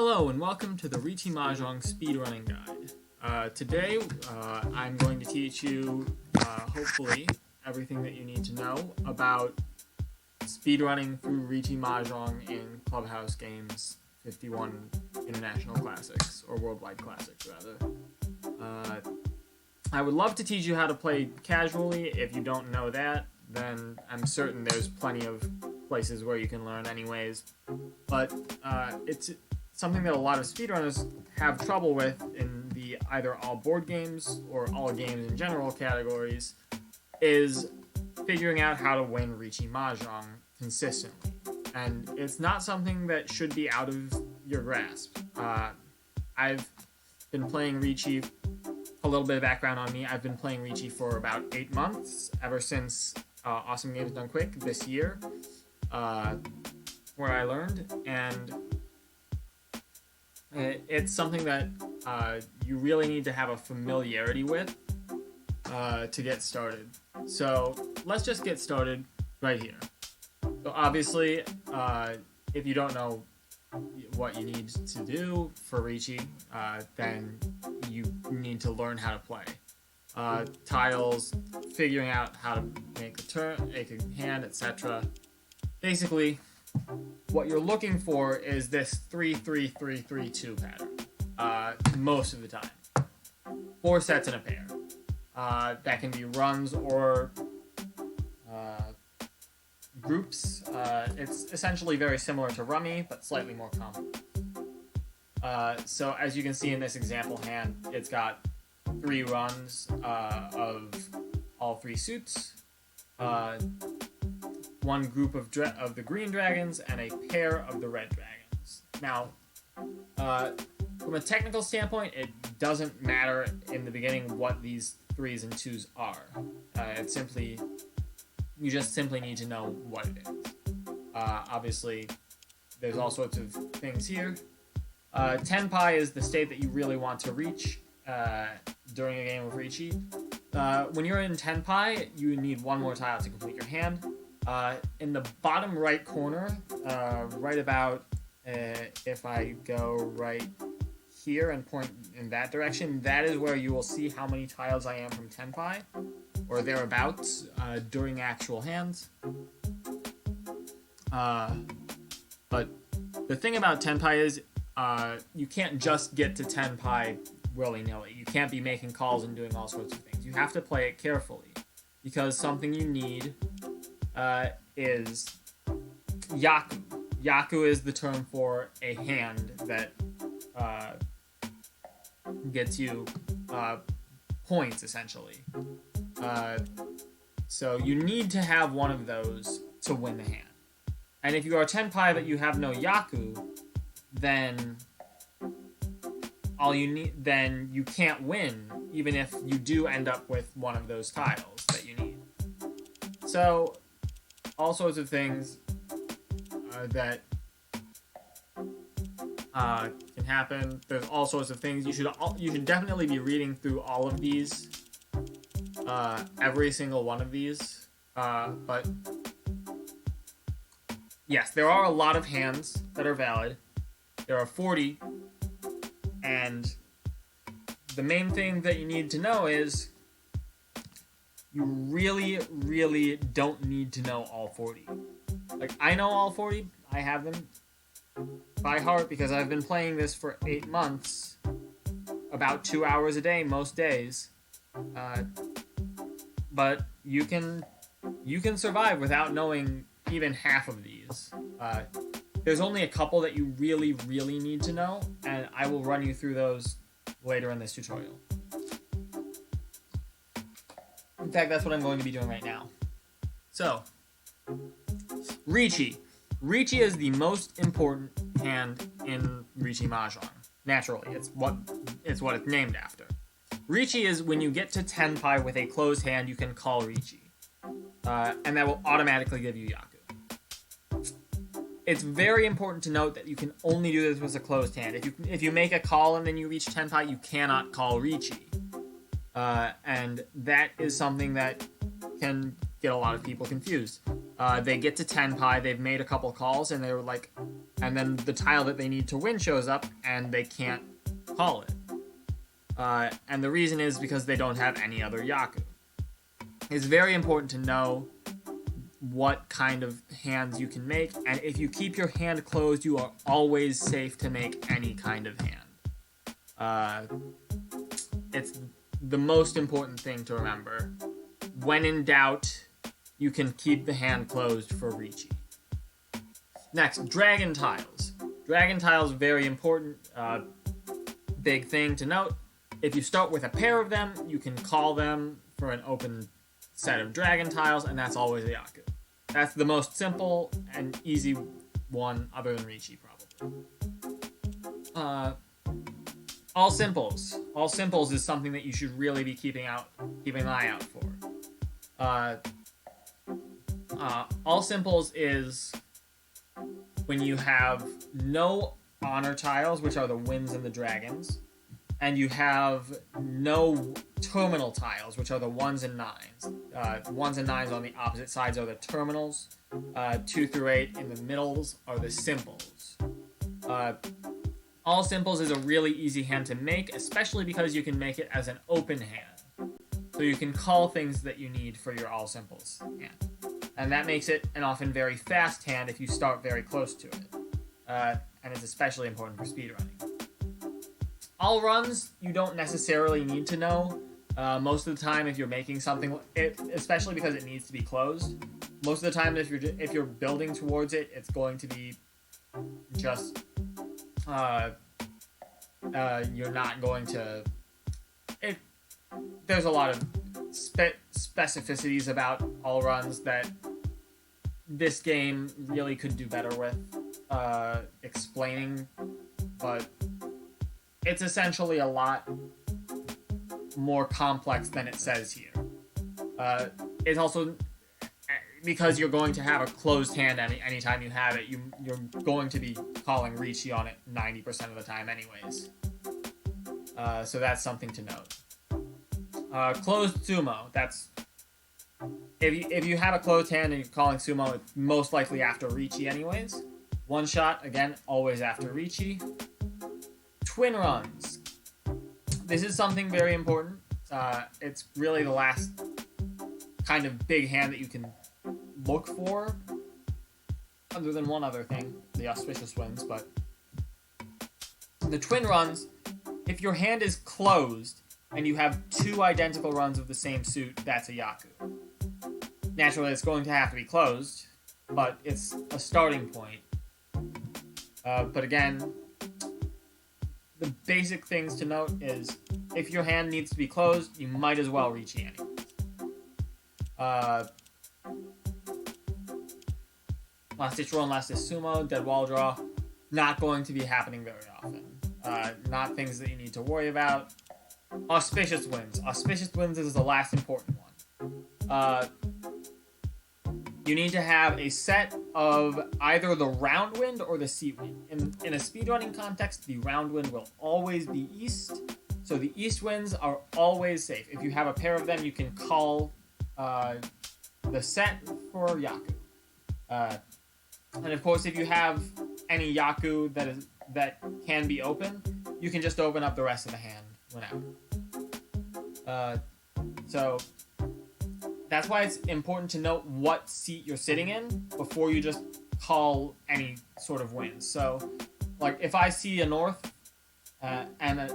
Hello and welcome to the Riichi Mahjong Speedrunning Guide. Today I'm going to teach you, hopefully, everything that you need to know about speedrunning through Riichi Mahjong in Clubhouse Games 51 International Classics, or Worldwide Classics rather. I would love to teach you how to play casually. If you don't know that, then I'm certain there's plenty of places where you can learn anyways. But it's something that a lot of speedrunners have trouble with in the either all board games or all games in general categories, is figuring out how to win Riichi Mahjong consistently. And it's not something that should be out of your grasp. I've been playing Riichi, a little bit of background on me, I've been playing Riichi for about 8 months, ever since Awesome Games Done Quick this year, where I learned, and it's something that you really need to have a familiarity with to get started. So let's just get started right here. So obviously, if you don't know what you need to do for Riichi, then you need to learn how to play. Tiles, figuring out how to make a turn, make a hand, etc. Basically, what you're looking for is this 3-3-3-3-2 pattern, most of the time. 4 sets in a pair. That can be runs or groups. It's essentially very similar to Rummy, but slightly more complicated. So as you can see in this example hand, it's got 3 runs of all 3 suits. 1 group of the green dragons and a pair of the red dragons. Now, from a technical standpoint, it doesn't matter in the beginning what these 3s and 2s are. You just simply need to know what it is. Obviously, there's all sorts of things here. Tenpai is the state that you really want to reach during a game of Riichi. When you're in Tenpai, you need 1 more tile to complete your hand. In the bottom right corner, right about, if I go right here and point in that direction, that is where you will see how many tiles I am from Tenpai, or thereabouts, during actual hands. But the thing about Tenpai is, you can't just get to Tenpai willy-nilly. You can't be making calls and doing all sorts of things. You have to play it carefully, because something you need is Yaku. Yaku is the term for a hand that gets you points, essentially. So you need to have one of those to win the hand. And if you are Tenpai but you have no Yaku, then then you can't win, even if you do end up with one of those tiles that you need. So all sorts of things that can happen. There's all sorts of things. You should definitely be reading through all of these, every single one of these. But yes, there are a lot of hands that are valid. There are 40, and the main thing that you need to know is you really, really don't need to know all 40. Like, I know all 40. I have them by heart because I've been playing this for 8 months, about 2 hours a day most days. But you can survive without knowing even half of these. There's only a couple that you really, really need to know, and I will run you through those later in this tutorial. In fact, that's what I'm going to be doing right now. So, Riichi. Riichi is the most important hand in Riichi Mahjong. Naturally, it's what it's named after. Riichi is when you get to Tenpai with a closed hand, you can call Riichi. And that will automatically give you Yaku. It's very important to note that you can only do this with a closed hand. If you make a call and then you reach Tenpai, you cannot call Riichi. And that is something that can get a lot of people confused. They get to Tenpai, they've made a couple calls, and they were like, and then the tile that they need to win shows up, and they can't call it. And the reason is because they don't have any other Yaku. It's very important to know what kind of hands you can make, and if you keep your hand closed, you are always safe to make any kind of hand. It's the most important thing to remember. When in doubt, you can keep the hand closed for Riichi. Next, dragon tiles. Dragon tiles, very important, big thing to note. If you start with a pair of them, you can call them for an open set of dragon tiles, and that's always a Yaku. That's the most simple and easy one, other than Riichi, probably. All simples. All simples is something that you should really be keeping an eye out for. All simples is when you have no honor tiles, which are the wins and the dragons, and you have no terminal tiles, which are the 1s and 9s. 1s and 9s on the opposite sides are the terminals. 2 through 8 in the middles are the simples. All simples is a really easy hand to make, especially because you can make it as an open hand. So you can call things that you need for your all simples hand. And that makes it an often very fast hand if you start very close to it. And it's especially important for speedrunning. All runs, you don't necessarily need to know. Most of the time, if you're making something, especially because it needs to be closed, most of the time, if you're building towards it, it's going to be just you're not going to. There's a lot of specificities about all runs that this game really could do better with explaining, but it's essentially a lot more complex than it says here. It's also because you're going to have a closed hand anytime you have it, you're going to be calling Riichi on it 90% of the time anyways. So that's something to note. Closed sumo, that's if you have a closed hand and you're calling sumo, it's most likely after Riichi anyways. One shot, again, always after Riichi. Twin runs. This is something very important. It's really the last kind of big hand that you can look for, other than one other thing, the auspicious wins, but the twin runs, if your hand is closed and you have 2 identical runs of the same suit, that's a Yaku. Naturally, it's going to have to be closed, but it's a starting point. But again, the basic things to note is if your hand needs to be closed, you might as well Riichi anyway. Last ditch roll and last ditch sumo, dead wall draw, not going to be happening very often. Not things that you need to worry about. Auspicious wins. Auspicious wins is the last important one. You need to have a set of either the round wind or the seat wind. In a speedrunning context, the round wind will always be east, so the east winds are always safe. If you have a pair of them, you can call the set for Yaku. And of course, if you have any Yaku that can be open, you can just open up the rest of the hand when out. So that's why it's important to note what seat you're sitting in before you just call any sort of win. So, like if I see a north and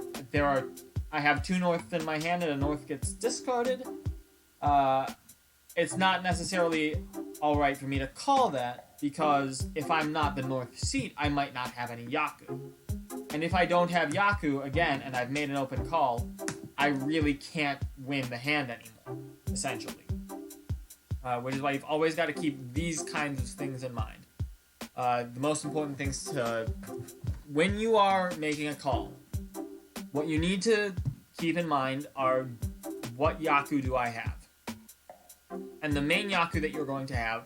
I have 2 norths in my hand and a north gets discarded, it's not necessarily all right for me to call that, because if I'm not the north seat, I might not have any Yaku. And if I don't have Yaku, again, and I've made an open call, I really can't win the hand anymore, essentially. Which is why you've always got to keep these kinds of things in mind. The most important things when you are making a call, what you need to keep in mind are what Yaku do I have? And the main Yaku that you're going to have,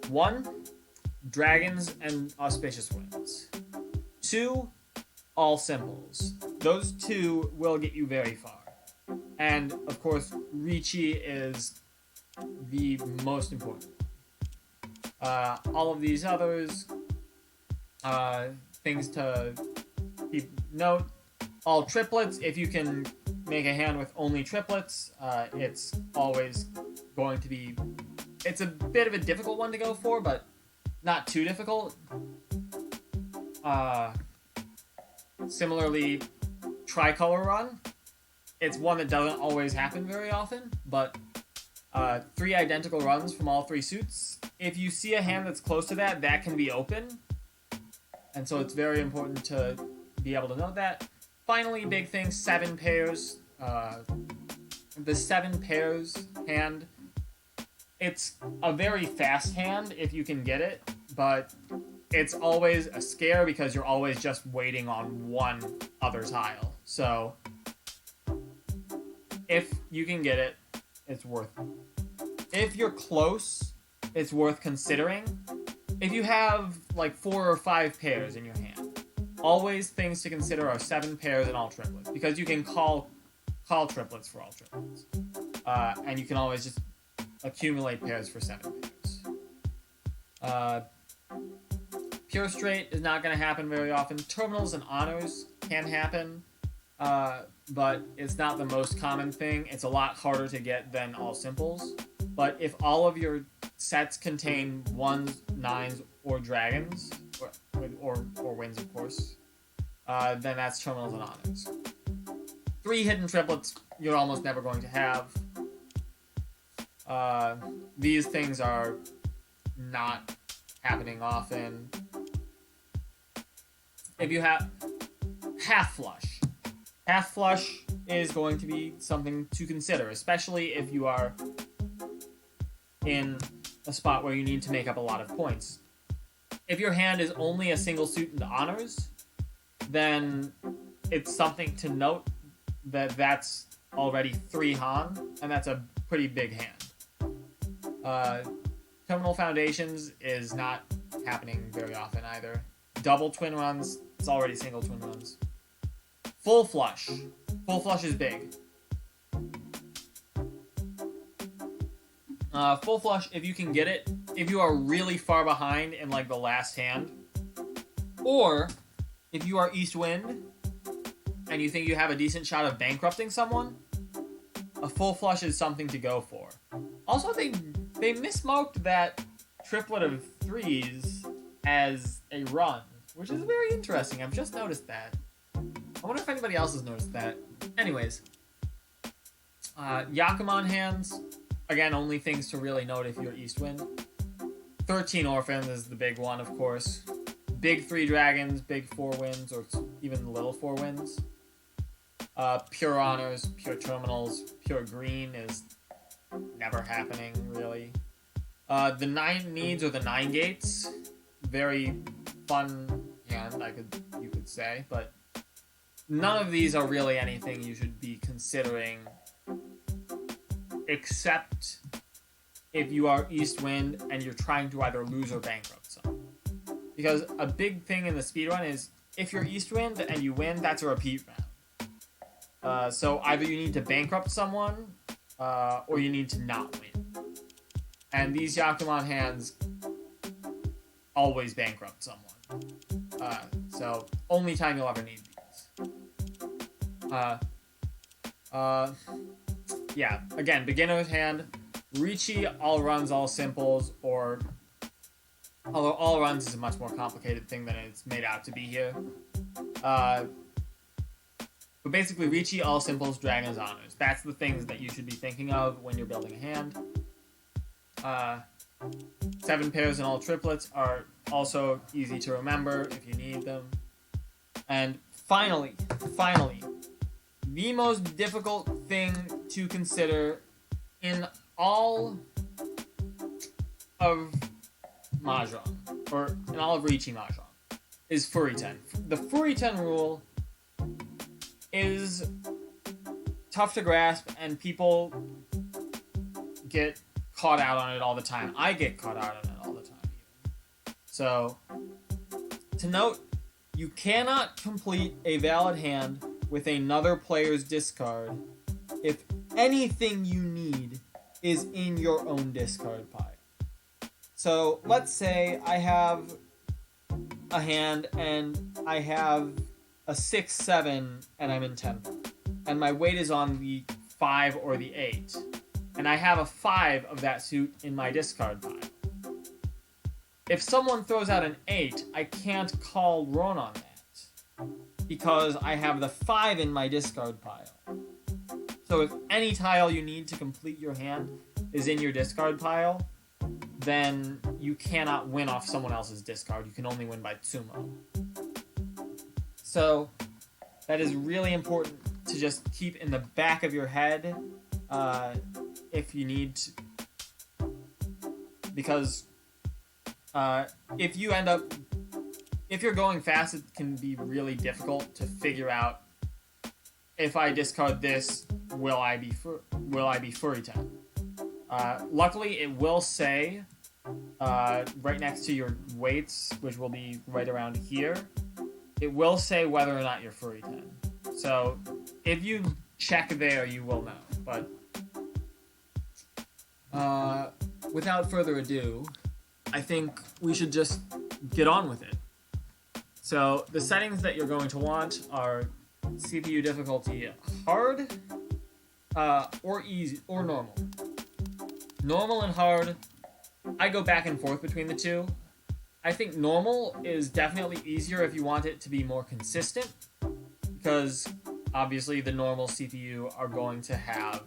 1, dragons and auspicious winds. 2, all simples. Those 2 will get you very far. And, of course, Riichi is the most important. All of these others, things to note, all triplets. If you can make a hand with only triplets, it's always going to be, it's a bit of a difficult one to go for, but not too difficult. Similarly, tricolor run. It's one that doesn't always happen very often, but 3 identical runs from all 3 suits. If you see a hand that's close to that, that can be open. And so it's very important to be able to know that. Finally, big thing, 7 pairs. The 7 pairs hand, it's a very fast hand if you can get it, but it's always a scare because you're always just waiting on one other tile. So if you can get it, it's worth it. If you're close, it's worth considering. If you have like 4 or 5 pairs in your hand, always things to consider are 7 pairs and all triplets, because you can call triplets for all triplets. And you can always just accumulate pairs for 7 pairs. Pure straight is not going to happen very often. Terminals and honors can happen, but it's not the most common thing. It's a lot harder to get than all simples. But if all of your sets contain 1s, 9s, or dragons, or wins, of course, then that's terminals and honors. 3 hidden triplets you're almost never going to have. These things are not happening often. If you have half flush. Half flush is going to be something to consider, especially if you are in a spot where you need to make up a lot of points. If your hand is only a single suit into honors, then it's something to note that that's already 3 Han, and that's a pretty big hand. Terminal foundations is not happening very often either. Double twin runs, it's already single twin runs. Full flush. Full flush is big. Full flush, if you can get it, if you are really far behind in like the last hand, or if you are East Wind and you think you have a decent shot of bankrupting someone, a full flush is something to go for. Also, they mismarked that triplet of 3s as a run, which is very interesting. I've just noticed that. I wonder if anybody else has noticed that. Anyways, Yakuman hands, again, only things to really note if you're East Wind. 13 Orphans is the big one, of course. Big 3 dragons, big 4 winds, or even little 4 winds. Pure honors, pure terminals, pure green is never happening, really. The 9 needs or the 9 gates, very fun hand, you could say, but none of these are really anything you should be considering, except if you are East Wind and you're trying to either lose or bankrupt someone. Because a big thing in the speedrun is, if you're East Wind and you win, that's a repeat round. So either you need to bankrupt someone, or you need to not win. And these Yakuman hands always bankrupt someone. So only time you'll ever need these. Yeah, again, beginner's hand. Riichi, all runs, all simples, or although all runs is a much more complicated thing than it's made out to be here. But basically, Riichi, all simples, dragons, honors. That's the things that you should be thinking of when you're building a hand. 7 pairs and all triplets are also easy to remember if you need them. And finally, the most difficult thing to consider in all of Mahjong, or in all of Riichi Mahjong, is Furiten. The Furiten rule is tough to grasp, and people get caught out on it all the time. I get caught out on it all the time, even. So, to note, you cannot complete a valid hand with another player's discard if anything you need is in your own discard pile. So let's say I have a hand and I have a 6-7 and I'm in 10, and my weight is on the 5 or the 8, and I have a 5 of that suit in my discard pile. If someone throws out an 8, I can't call run on that because I have the 5 in my discard pile. So if any tile you need to complete your hand is in your discard pile, then you cannot win off someone else's discard. You can only win by Tsumo. So that is really important to just keep in the back of your head if you need to, because if you're going fast, it can be really difficult to figure out, if I discard this, will I be Furry 10? Luckily, it will say right next to your weights, which will be right around here, it will say whether or not you're Furry 10. So if you check there, you will know. But without further ado, I think we should just get on with it. So the settings that you're going to want are CPU difficulty hard, or easy, or normal. Normal and hard, I go back and forth between the two. I think normal is definitely easier if you want it to be more consistent, because obviously the normal CPU are going to have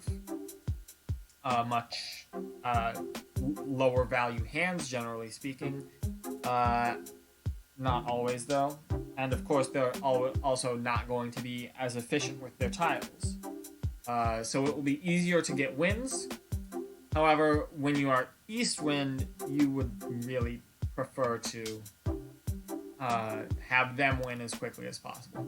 much lower value hands, generally speaking. Not always, though. And of course, they're also not going to be as efficient with their tiles. So it will be easier to get wins. However, when you are east wind, you would really prefer to have them win as quickly as possible.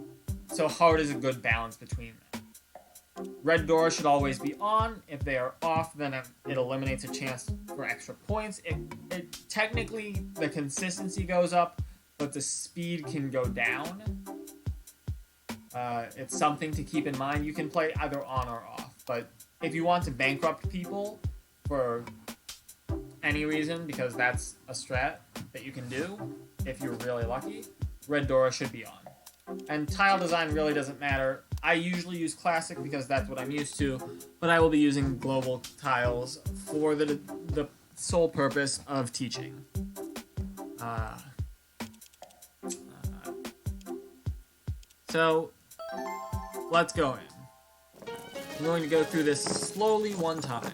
So hard is a good balance between them. Red door should always be on. If they are off, then it eliminates a chance for extra points. It technically, the consistency goes up, but the speed can go down. It's something to keep in mind. You can play either on or off, but if you want to bankrupt people for any reason, because that's a strat that you can do if you're really lucky, red door should be on. And tile design really doesn't matter. I usually use classic because that's what I'm used to, but I will be using global tiles for the sole purpose of teaching. So let's go in. I'm going to go through this slowly one time.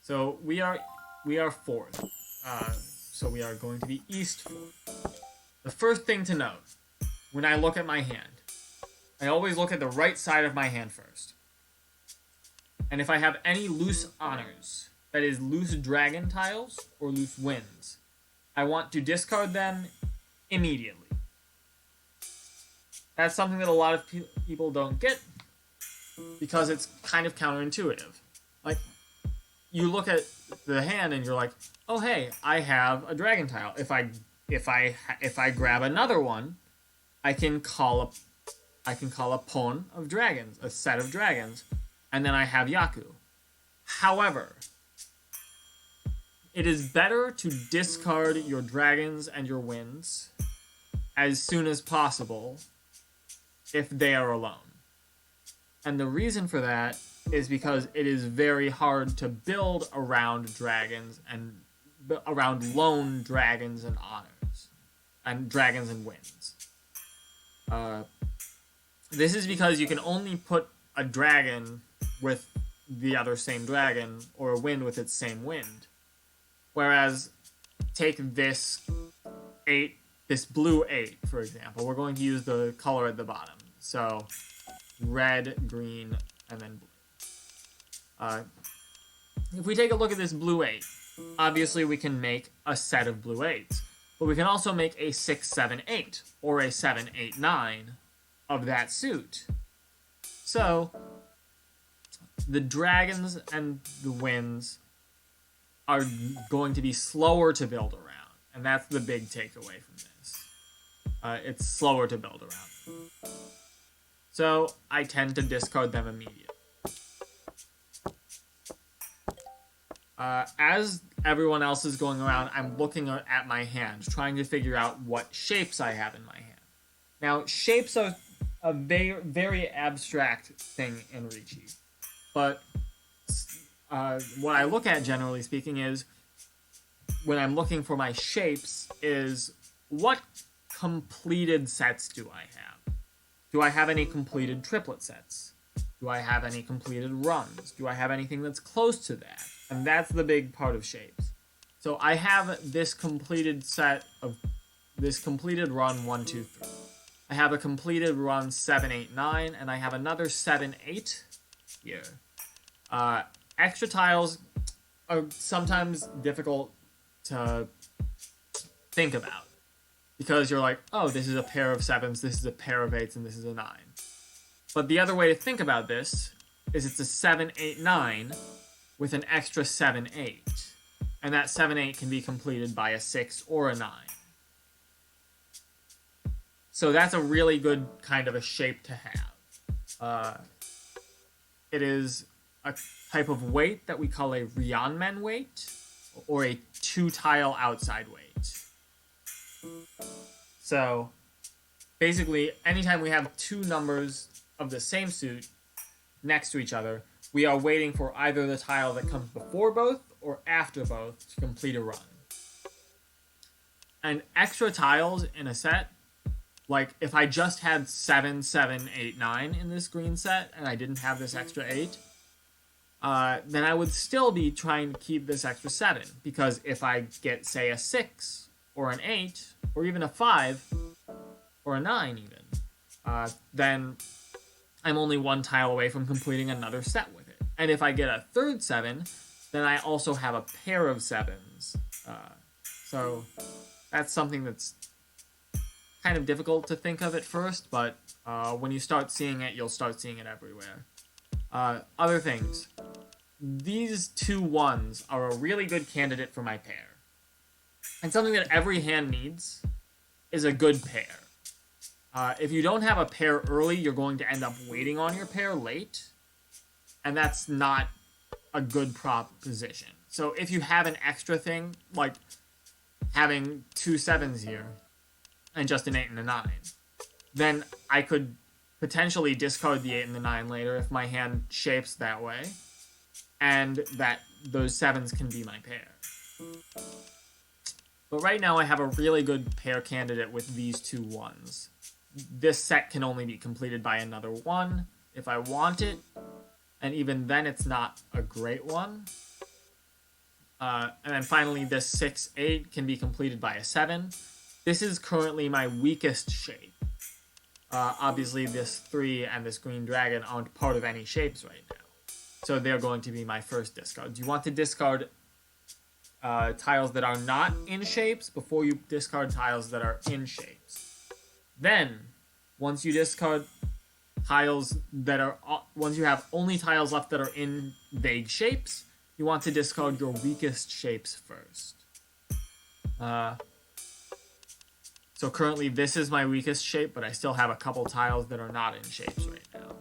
So we are fourth. So we are going to be east fourth. The first thing to note, when I look at my hand, I always look at the right side of my hand first. And if I have any loose honors, that is loose dragon tiles or loose winds, I want to discard them immediately. That's something that a lot of people don't get because it's kind of counterintuitive. Like, you look at the hand and you're like, oh hey, I have a dragon tile. If I grab another one, I can call a pon of dragons, a set of dragons, and then I have Yaku. However, it is better to discard your dragons and your winds as soon as possible if they are alone. And the reason for that is because it is very hard to build around dragons and around lone dragons and honors, and dragons and winds. This is because you can only put a dragon with the other same dragon, or a wind with its same wind. Whereas, take this blue 8, for example. We're going to use the color at the bottom. So, red, green, and then blue. If we take a look at this blue 8, obviously we can make a set of blue 8s. But we can also make a 6-7-8, or a 7-8-9 of that suit. So, the dragons and the winds are going to be slower to build around. And that's the big takeaway from this. It's slower to build around. So, I tend to discard them immediately. As everyone else is going around, I'm looking at my hand, trying to figure out what shapes I have in my hand. Now, shapes are a very, very abstract thing in Riichi, but what I look at, generally speaking, is when I'm looking for my shapes is what completed sets do I have? Do I have any completed triplet sets? Do I have any completed runs? Do I have anything that's close to that? And that's the big part of shapes. So I have this completed set of this completed run 1, 2, 3. I have a completed run 7, 8, 9, and I have another 7, 8 here. Extra tiles are sometimes difficult to think about because you're like, oh, this is a pair of 7s, this is a pair of 8s, and this is a 9. But the other way to think about this is it's a 7, 8, 9 with an extra 7, 8. And that 7, 8 can be completed by a 6 or a 9. So that's a really good kind of a shape to have. It is a type of weight that we call a Ryeonmen weight, or a 2-tile outside weight. So basically, anytime we have 2 numbers of the same suit next to each other, we are waiting for either the tile that comes before both or after both to complete a run. And extra tiles in a set, like if I just had 7, 7, 8, 9 in this green set and I didn't have this extra 8, then I would still be trying to keep this extra 7, because if I get, say, a 6 or an 8 or even a 5 or a 9 even, then I'm only 1 tile away from completing another set with it. And if I get a third 7, then I also have a pair of 7s. So that's something that's kind of difficult to think of at first, but when you start seeing it, you'll start seeing it everywhere. Other things. These 2 1s are a really good candidate for my pair. And something that every hand needs is a good pair. If you don't have a pair early, you're going to end up waiting on your pair late, and that's not a good proposition. So if you have an extra thing, like having 2 7s here, and just an 8 and a 9, then I could potentially discard the 8 and the 9 later if my hand shapes that way, and that those 7s can be my pair. But right now I have a really good pair candidate with these 2 1s. This set can only be completed by another 1 if I want it, and even then it's not a great one. And then finally this 6, 8 can be completed by a 7. This is currently my weakest shape. Obviously this 3 and this green dragon aren't part of any shapes right now, so they're going to be my first discard. You want to discard tiles that are not in shapes before you discard tiles that are in shapes. Then, once you discard tiles that are, once you have only tiles left that are in vague shapes, you want to discard your weakest shapes first. So currently this is my weakest shape, but I still have a couple tiles that are not in shapes right now.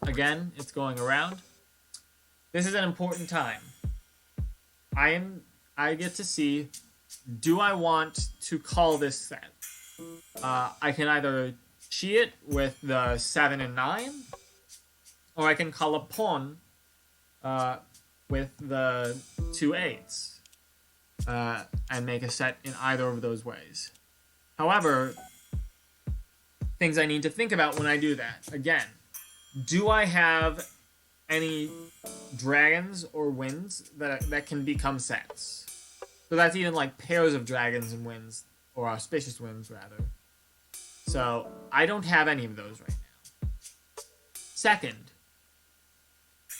Again, it's going around. This is an important time. I get to see, do I want to call this set? I can either chi it with the 7 and 9, or I can call a pawn with the 2 8s. And make a set in either of those ways. However, things I need to think about when I do that. Again, do I have any dragons or winds that can become sets? So that's even like pairs of dragons and winds, or auspicious winds rather. So I don't have any of those right now. Second,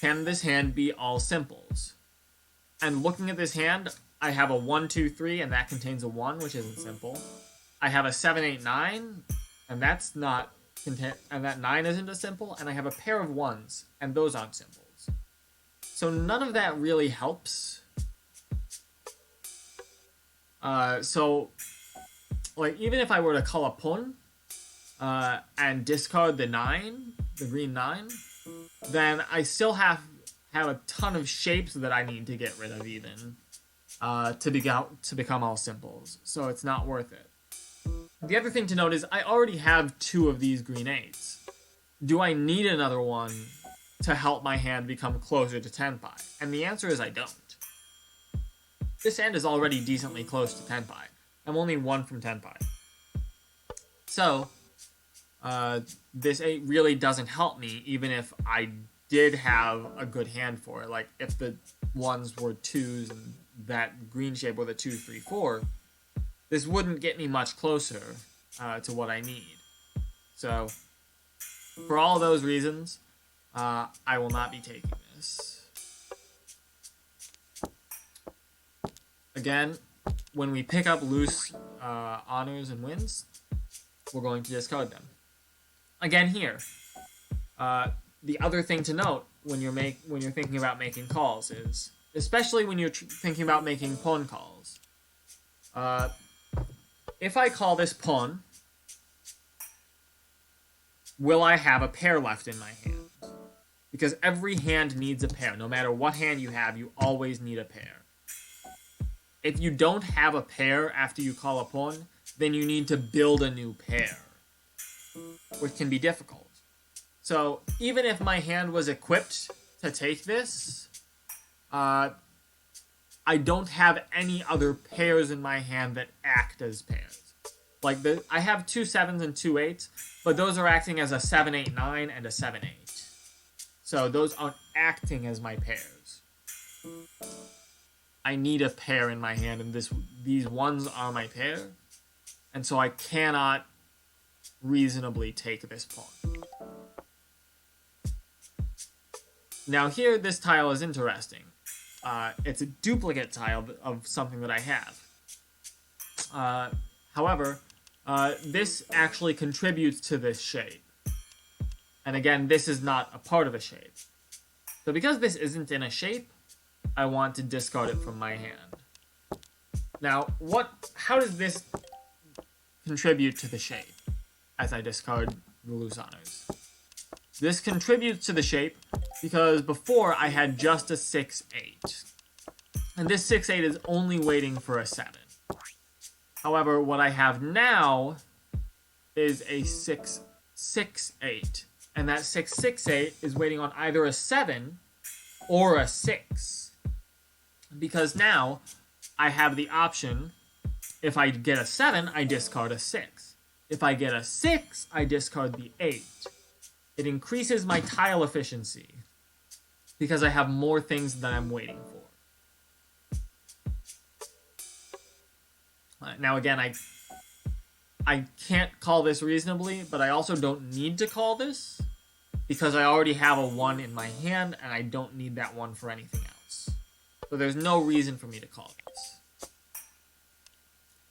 can this hand be all simples? And looking at this hand, I have a 1, 2, 3, and that contains a 1, which isn't simple. I have a 7, 8, 9, and that's not and that 9 isn't a simple, and I have a pair of 1s, and those aren't simples. So none of that really helps. So, like, even if I were to call a pawn, and discard the 9, the green 9, then I still have have a ton of shapes that I need to get rid of even to become all simples, so it's not worth it. The other thing to note is I already have 2 of these green 8s. Do I need another one to help my hand become closer to Tenpai? And the answer is I don't. This hand is already decently close to Tenpai. I'm only 1 from Tenpai. So, this 8 really doesn't help me, even if I did have a good hand for it. Like, if the ones were 2s and that green shape were the 2, 3, 4, this wouldn't get me much closer to what I need. So, for all those reasons, I will not be taking this. Again, when we pick up loose honors and wins, we're going to discard them. Again here, the other thing to note when you're thinking about making calls is, especially when you're thinking about making pawn calls, if I call this pawn, will I have a pair left in my hand? Because every hand needs a pair. No matter what hand you have, you always need a pair. If you don't have a pair after you call a pawn, then you need to build a new pair, which can be difficult. So even if my hand was equipped to take this, I don't have any other pairs in my hand that act as pairs. Like, I have 2 7s and 2 8s, but those are acting as a 7, 8, 9 and a 7, 8. So those aren't acting as my pairs. I need a pair in my hand, and these ones are my pair, and so I cannot reasonably take this pawn. Now here, this tile is interesting. It's a duplicate tile of something that I have. However, this actually contributes to this shape. And again, this is not a part of a shape. So because this isn't in a shape, I want to discard it from my hand. Now, how does this contribute to the shape as I discard the loose honors? This contributes to the shape because before I had just a 6, 8. And this 6, 8 is only waiting for a 7. However, what I have now is a 6, 6, 8. And that 6, 6, 8 is waiting on either a 7 or a 6. Because now I have the option, if I get a 7, I discard a 6. If I get a 6, I discard the 8. It increases my tile efficiency because I have more things that I'm waiting for. Now again, I can't call this reasonably, but I also don't need to call this because I already have a 1 in my hand and I don't need that 1 for anything else. So there's no reason for me to call this.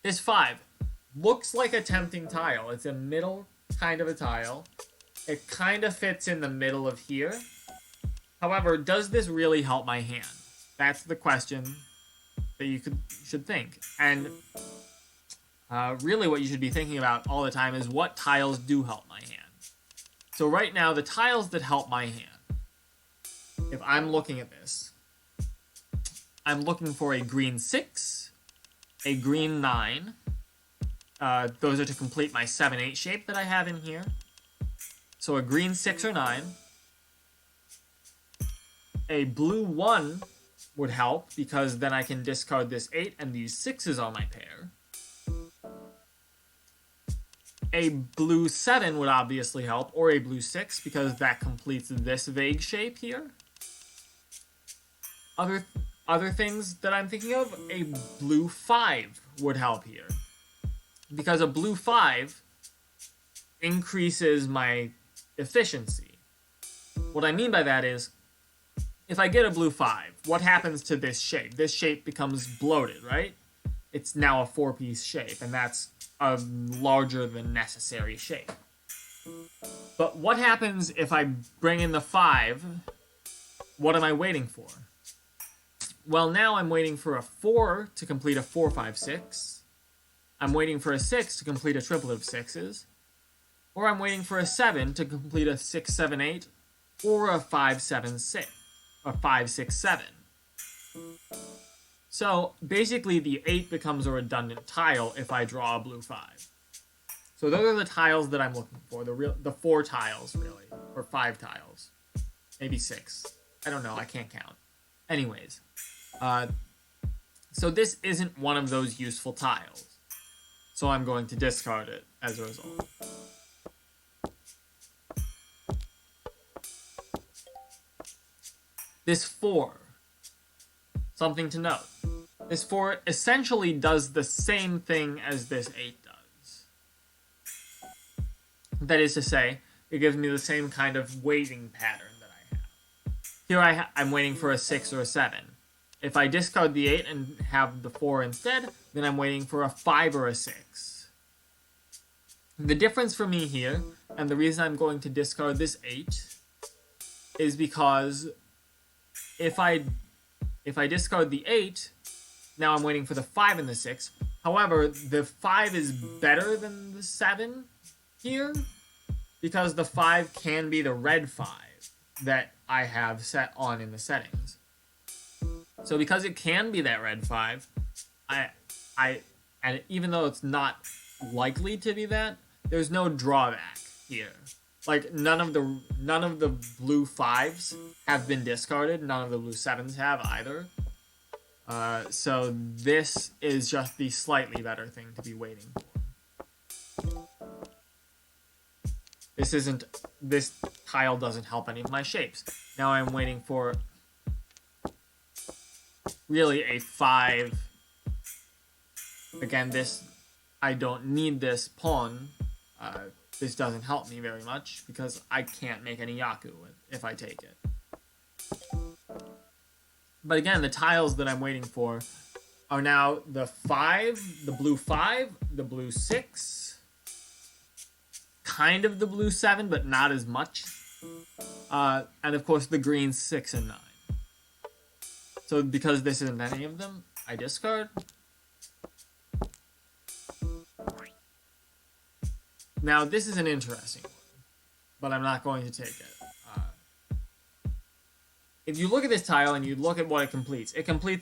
This 5 looks like a tempting tile. It's a middle kind of a tile. It kind of fits in the middle of here. However, does this really help my hand? That's the question that you should think. And really what you should be thinking about all the time is what tiles do help my hand. So right now, the tiles that help my hand, if I'm looking at this, I'm looking for a green 6, a green 9. Those are to complete my 7, 8 shape that I have in here. So a green 6 or 9. A blue 1 would help because then I can discard this 8 and these 6s are my pair. A blue 7 would obviously help, or a blue 6 because that completes this vague shape here. Other things that I'm thinking of, a blue 5 would help here. Because a blue 5 increases my efficiency. What I mean by that is, if I get a blue 5, what happens to this shape? This shape becomes bloated, right? It's now a 4-piece shape, and that's a larger than necessary shape. But what happens if I bring in the 5? What am I waiting for? Well, now I'm waiting for a 4 to complete a 4, 5, 6. I'm waiting for a 6 to complete a triplet of 6s. Or I'm waiting for a 7 to complete a 6, 7, 8, or a 5, 7, 6. a 5, 6, 7. So basically the 8 becomes a redundant tile if I draw a blue 5. So those are the tiles that I'm looking for, the 4 tiles really, or 5 tiles, maybe 6. I don't know, I can't count. Anyways, so this isn't one of those useful tiles. So I'm going to discard it as a result. This 4, something to note. This 4 essentially does the same thing as this 8 does. That is to say, it gives me the same kind of waiting pattern that I have. Here I'm waiting for a 6 or a 7. If I discard the 8 and have the 4 instead, then I'm waiting for a 5 or a 6. The difference for me here, and the reason I'm going to discard this 8, is because if I discard the 8, now I'm waiting for the 5 and the 6. However, the 5 is better than the 7 here, because the 5 can be the red 5 that I have set on in the settings. So because it can be that red 5, and even though it's not likely to be that, there's no drawback here. Like none of the blue 5s have been discarded, none of the blue 7s have either. So this is just the slightly better thing to be waiting for. This tile doesn't help any of my shapes. Now I'm waiting for really a 5. Again, I don't need this pawn. This doesn't help me very much because I can't make any Yaku if I take it. But again, the tiles that I'm waiting for are now the 5, the blue 5, the blue 6, kind of the blue 7, but not as much. And of course the green 6 and 9. So because this isn't any of them, I discard. Now this is an interesting one, but I'm not going to take it. If you look at this tile and you look at what it completes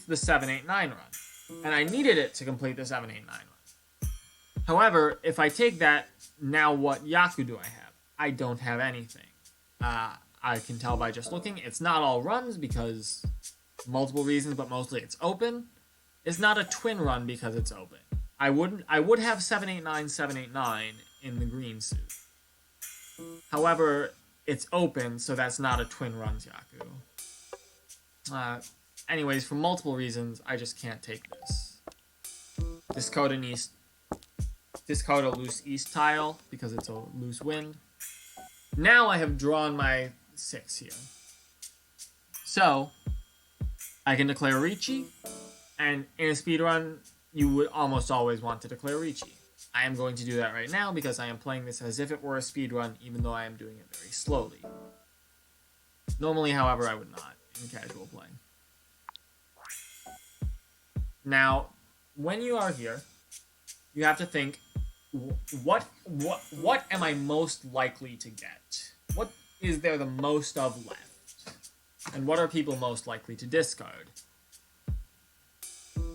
the 7, 8, 9 run. And I needed it to complete the 7, 8, 9 run. However, if I take that, now what Yaku do I have? I don't have anything. I can tell by just looking. It's not all runs because multiple reasons, but mostly it's open. It's not a twin run because it's open. I would have 7, 8, 9, 7, 8, 9 in the green suit. However, it's open, so that's not a twin runs Yaku. Anyways, for multiple reasons, I just can't take this. Discard a loose east tile because it's a loose wind. Now I have drawn my 6 here. So, I can declare Riichi, and in a speedrun, you would almost always want to declare Riichi. I am going to do that right now because I am playing this as if it were a speedrun, even though I am doing it very slowly. Normally, however, I would not in casual play. Now, when you are here, you have to think, what am I most likely to get? What is there the most of left? And what are people most likely to discard?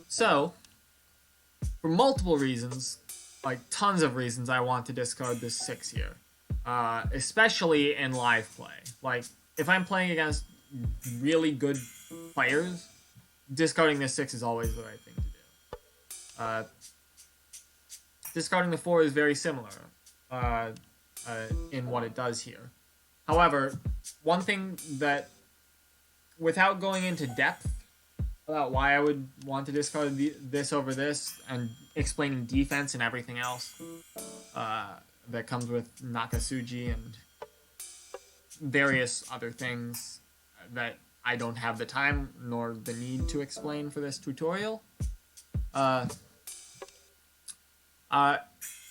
So, for multiple reasons, like tons of reasons, I want to discard this 6 here. Especially in live play. Like, if I'm playing against really good players, discarding this 6 is always the right thing to do. Discarding the 4 is very similar in what it does here. However, one thing that, without going into depth about why I would want to discard this over this and explaining defense and everything else that comes with Nakasuji and various other things that I don't have the time nor the need to explain for this tutorial.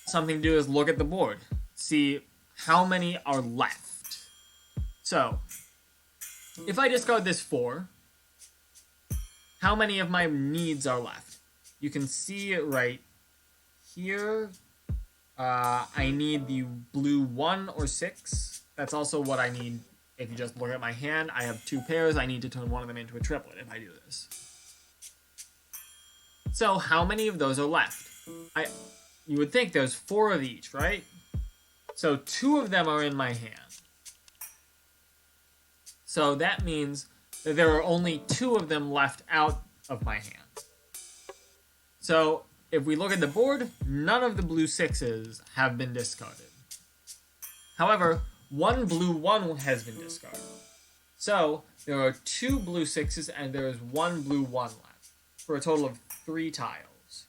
Something to do is look at the board. See how many are left. So, if I discard this 4, how many of my needs are left? You can see it right here. I need the blue 1 or 6. That's also what I need if you just look at my hand, I have 2 pairs. I need to turn one of them into a triplet if I do this. So how many of those are left? You would think there's 4 of each, right? So 2 of them are in my hand. So that means that there are only 2 of them left out of my hand. So if we look at the board, none of the blue 6s have been discarded. However, 1 blue 1 has been discarded. So there are 2 blue 6s and there is 1 blue 1 left, for a total of 3 tiles.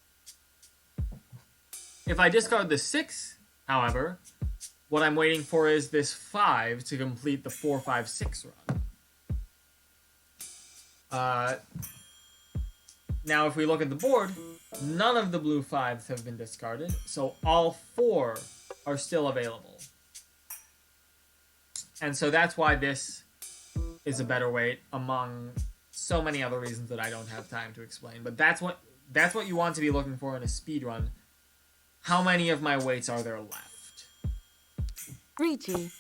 If I discard the 6, however, what I'm waiting for is this 5 to complete the 4, 5, 6 run. Now if we look at the board, none of the blue 5s have been discarded, so all 4 are still available. And so that's why this is a better weight, among so many other reasons that I don't have time to explain. But that's what you want to be looking for in a speedrun. How many of my weights are there left? Riichi.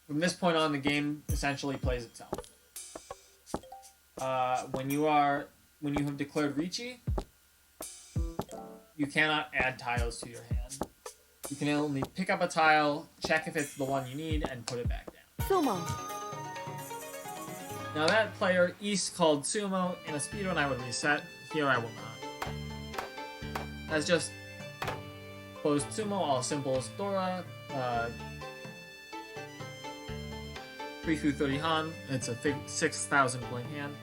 From this point on, the game essentially plays itself. When you have declared Riichi, you cannot add tiles to your hand. You can only pick up a tile, check if it's the one you need, and put it back down. Sumo. Now that player, East, called Sumo. In a speedrun I would reset. Here I will not. That's just closed Sumo, all simples Dora, 3 through 30 Han. It's a 6,000 point hand.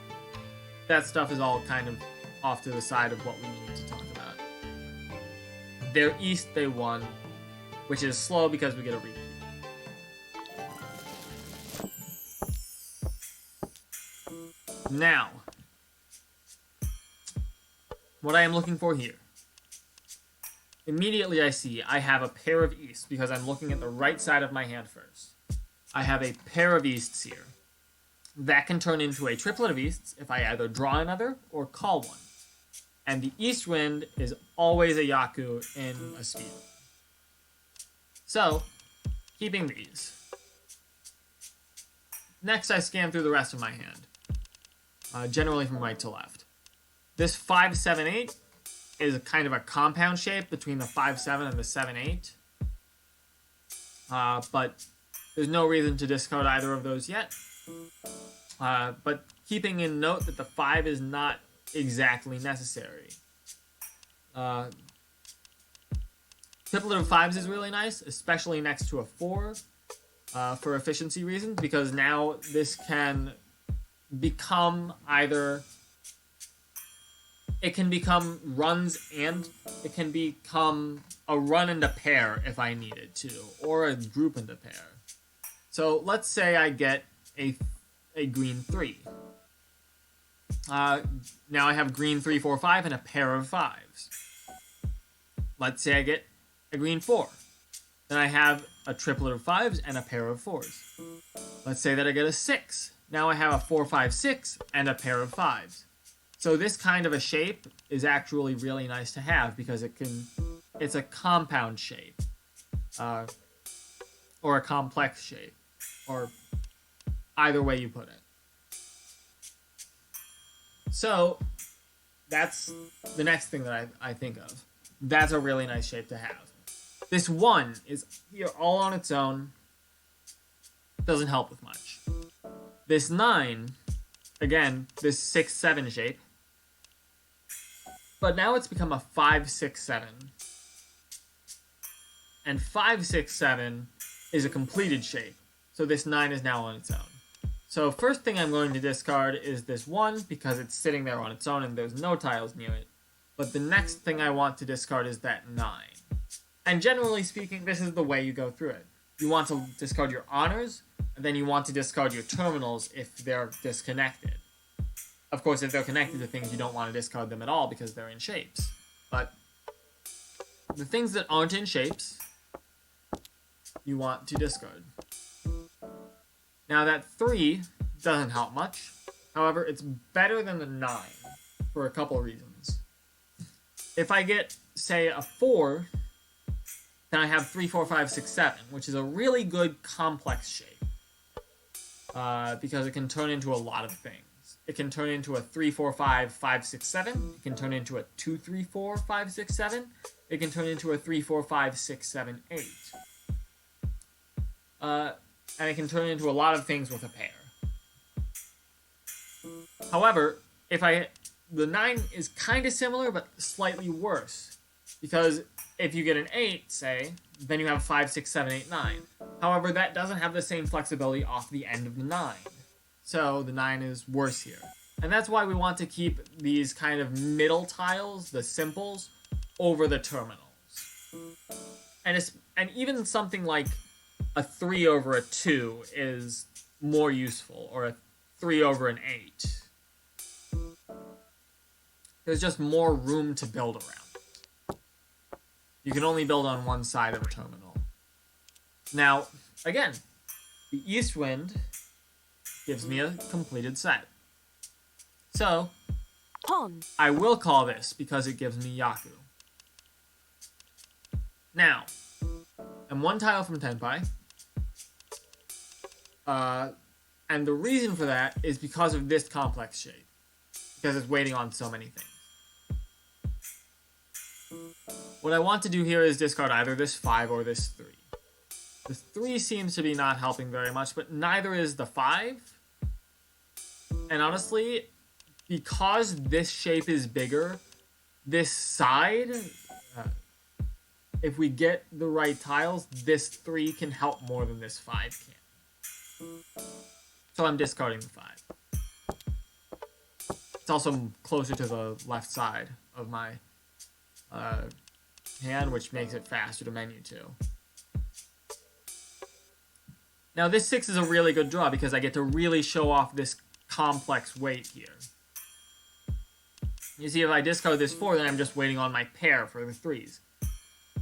That stuff is all kind of off to the side of what we need to talk about. They're East, they won, which is slow because we get a repeat. Now, what I am looking for here. Immediately I see I have a pair of Easts because I'm looking at the right side of my hand first. I have a pair of Easts here. That can turn into a triplet of Easts if I either draw another or call one. And the East Wind is always a Yaku in a speed. So, keeping these. Next I scan through the rest of my hand. Generally from right to left. This 5-7-8 is a kind of a compound shape between the 5-7 and the 7-8. But there's no reason to discard either of those yet. But keeping in note that the 5 is not exactly necessary. Triplet of 5s is really nice, especially next to a 4, for efficiency reasons, because now this can become either... It can become runs and it can become a run and a pair if I needed to, or a group and a pair. So let's say I get a green 3. Now I have green 3, 4, 5 and a pair of 5s. Let's say I get a green 4. Then I have a triplet of 5s and a pair of 4s. Let's say that I get a 6. Now I have a 4, 5, 6 and a pair of 5s. So this kind of a shape is actually really nice to have because it's a compound shape, or a complex shape, or either way you put it. So that's the next thing that I think of. That's a really nice shape to have. This 1 is here all on its own. Doesn't help with much. This 9, again, this 6-7 shape. But now it's become a 5-6-7. And 5-6-7 is a completed shape. So this 9 is now on its own. So first thing I'm going to discard is this 1 because it's sitting there on its own and there's no tiles near it. But the next thing I want to discard is that 9. And generally speaking, this is the way you go through it. You want to discard your honors, and then you want to discard your terminals if they're disconnected. Of course, if they're connected to things, you don't want to discard them at all because they're in shapes. But the things that aren't in shapes, you want to discard. Now that 3 doesn't help much. However, it's better than the 9 for a couple reasons. If I get, say, a 4, then I have 3, 4, 5, 6, 7, which is a really good complex shape. because it can turn into a lot of things. It can turn into a 3, 4, 5, 5, 6, 7. It can turn into a 2, 3, 4, 5, 6, 7. It can turn into a 3, 4, 5, 6, 7, 8. And it can turn into a lot of things with a pair. However, the 9 is kind of similar, but slightly worse. Because if you get an 8, say, then you have 5, 6, 7, 8, 9. However, that doesn't have the same flexibility off the end of the 9. So the 9 is worse here. And that's why we want to keep these kind of middle tiles, the simples, over the terminals. And even something like a 3 over a 2 is more useful, or a 3 over an 8. There's just more room to build around. You can only build on one side of a terminal. Now, again, the east wind gives me a completed set. So, Pawn. I will call this because it gives me Yaku. Now, I'm one tile from Tenpai. And the reason for that is because of this complex shape. Because it's waiting on so many things. What I want to do here is discard either this 5 or this 3. The 3 seems to be not helping very much, but neither is the 5. And honestly, because this shape is bigger, this side, if we get the right tiles, this 3 can help more than this 5 can. So I'm discarding the 5. It's also closer to the left side of my hand, which makes it faster to menu to. Now this 6 is a really good draw because I get to really show off this complex weight here. You see, if I discard this 4, then I'm just waiting on my pair for the 3s.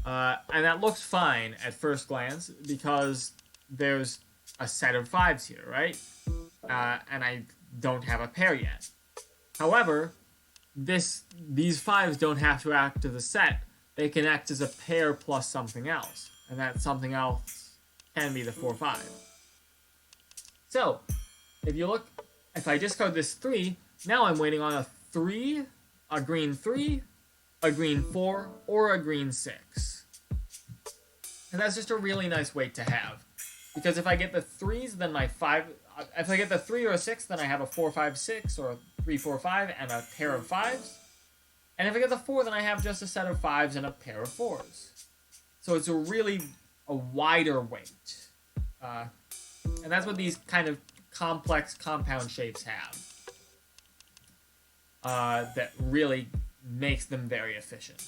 And that looks fine at first glance because there's a set of 5s here, right? And I don't have a pair yet. However, these 5s don't have to act as a set. They can act as a pair plus something else. And that something else can be the 4-5. So, if I discard this 3, now I'm waiting on a 3, a green 3, a green 4, or a green 6. And that's just a really nice weight to have. Because if I get the 3s, then my 5... If I get the 3 or a 6, then I have a 4-5-6, or a 3-4-5, and a pair of 5s. And if I get the 4, then I have just a set of 5s and a pair of 4s. So it's a wider weight. And that's what these kind of complex compound shapes have. That really makes them very efficient.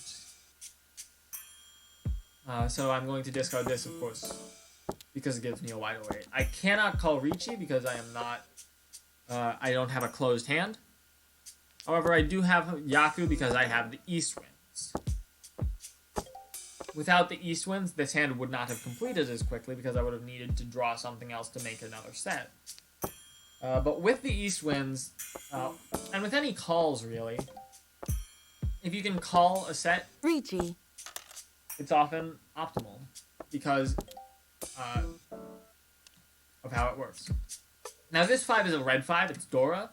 So I'm going to discard this, of course, because it gives me a wider weight. I cannot call Riichi because I am not... I don't have a closed hand. However, I do have Yaku because I have the East Winds. Without the East Winds, this hand would not have completed as quickly because I would have needed to draw something else to make another set. But with the East Winds, and with any calls really, if you can call a set, Riichi. it's often optimal because of how it works. Now this 5 is a red 5, it's Dora.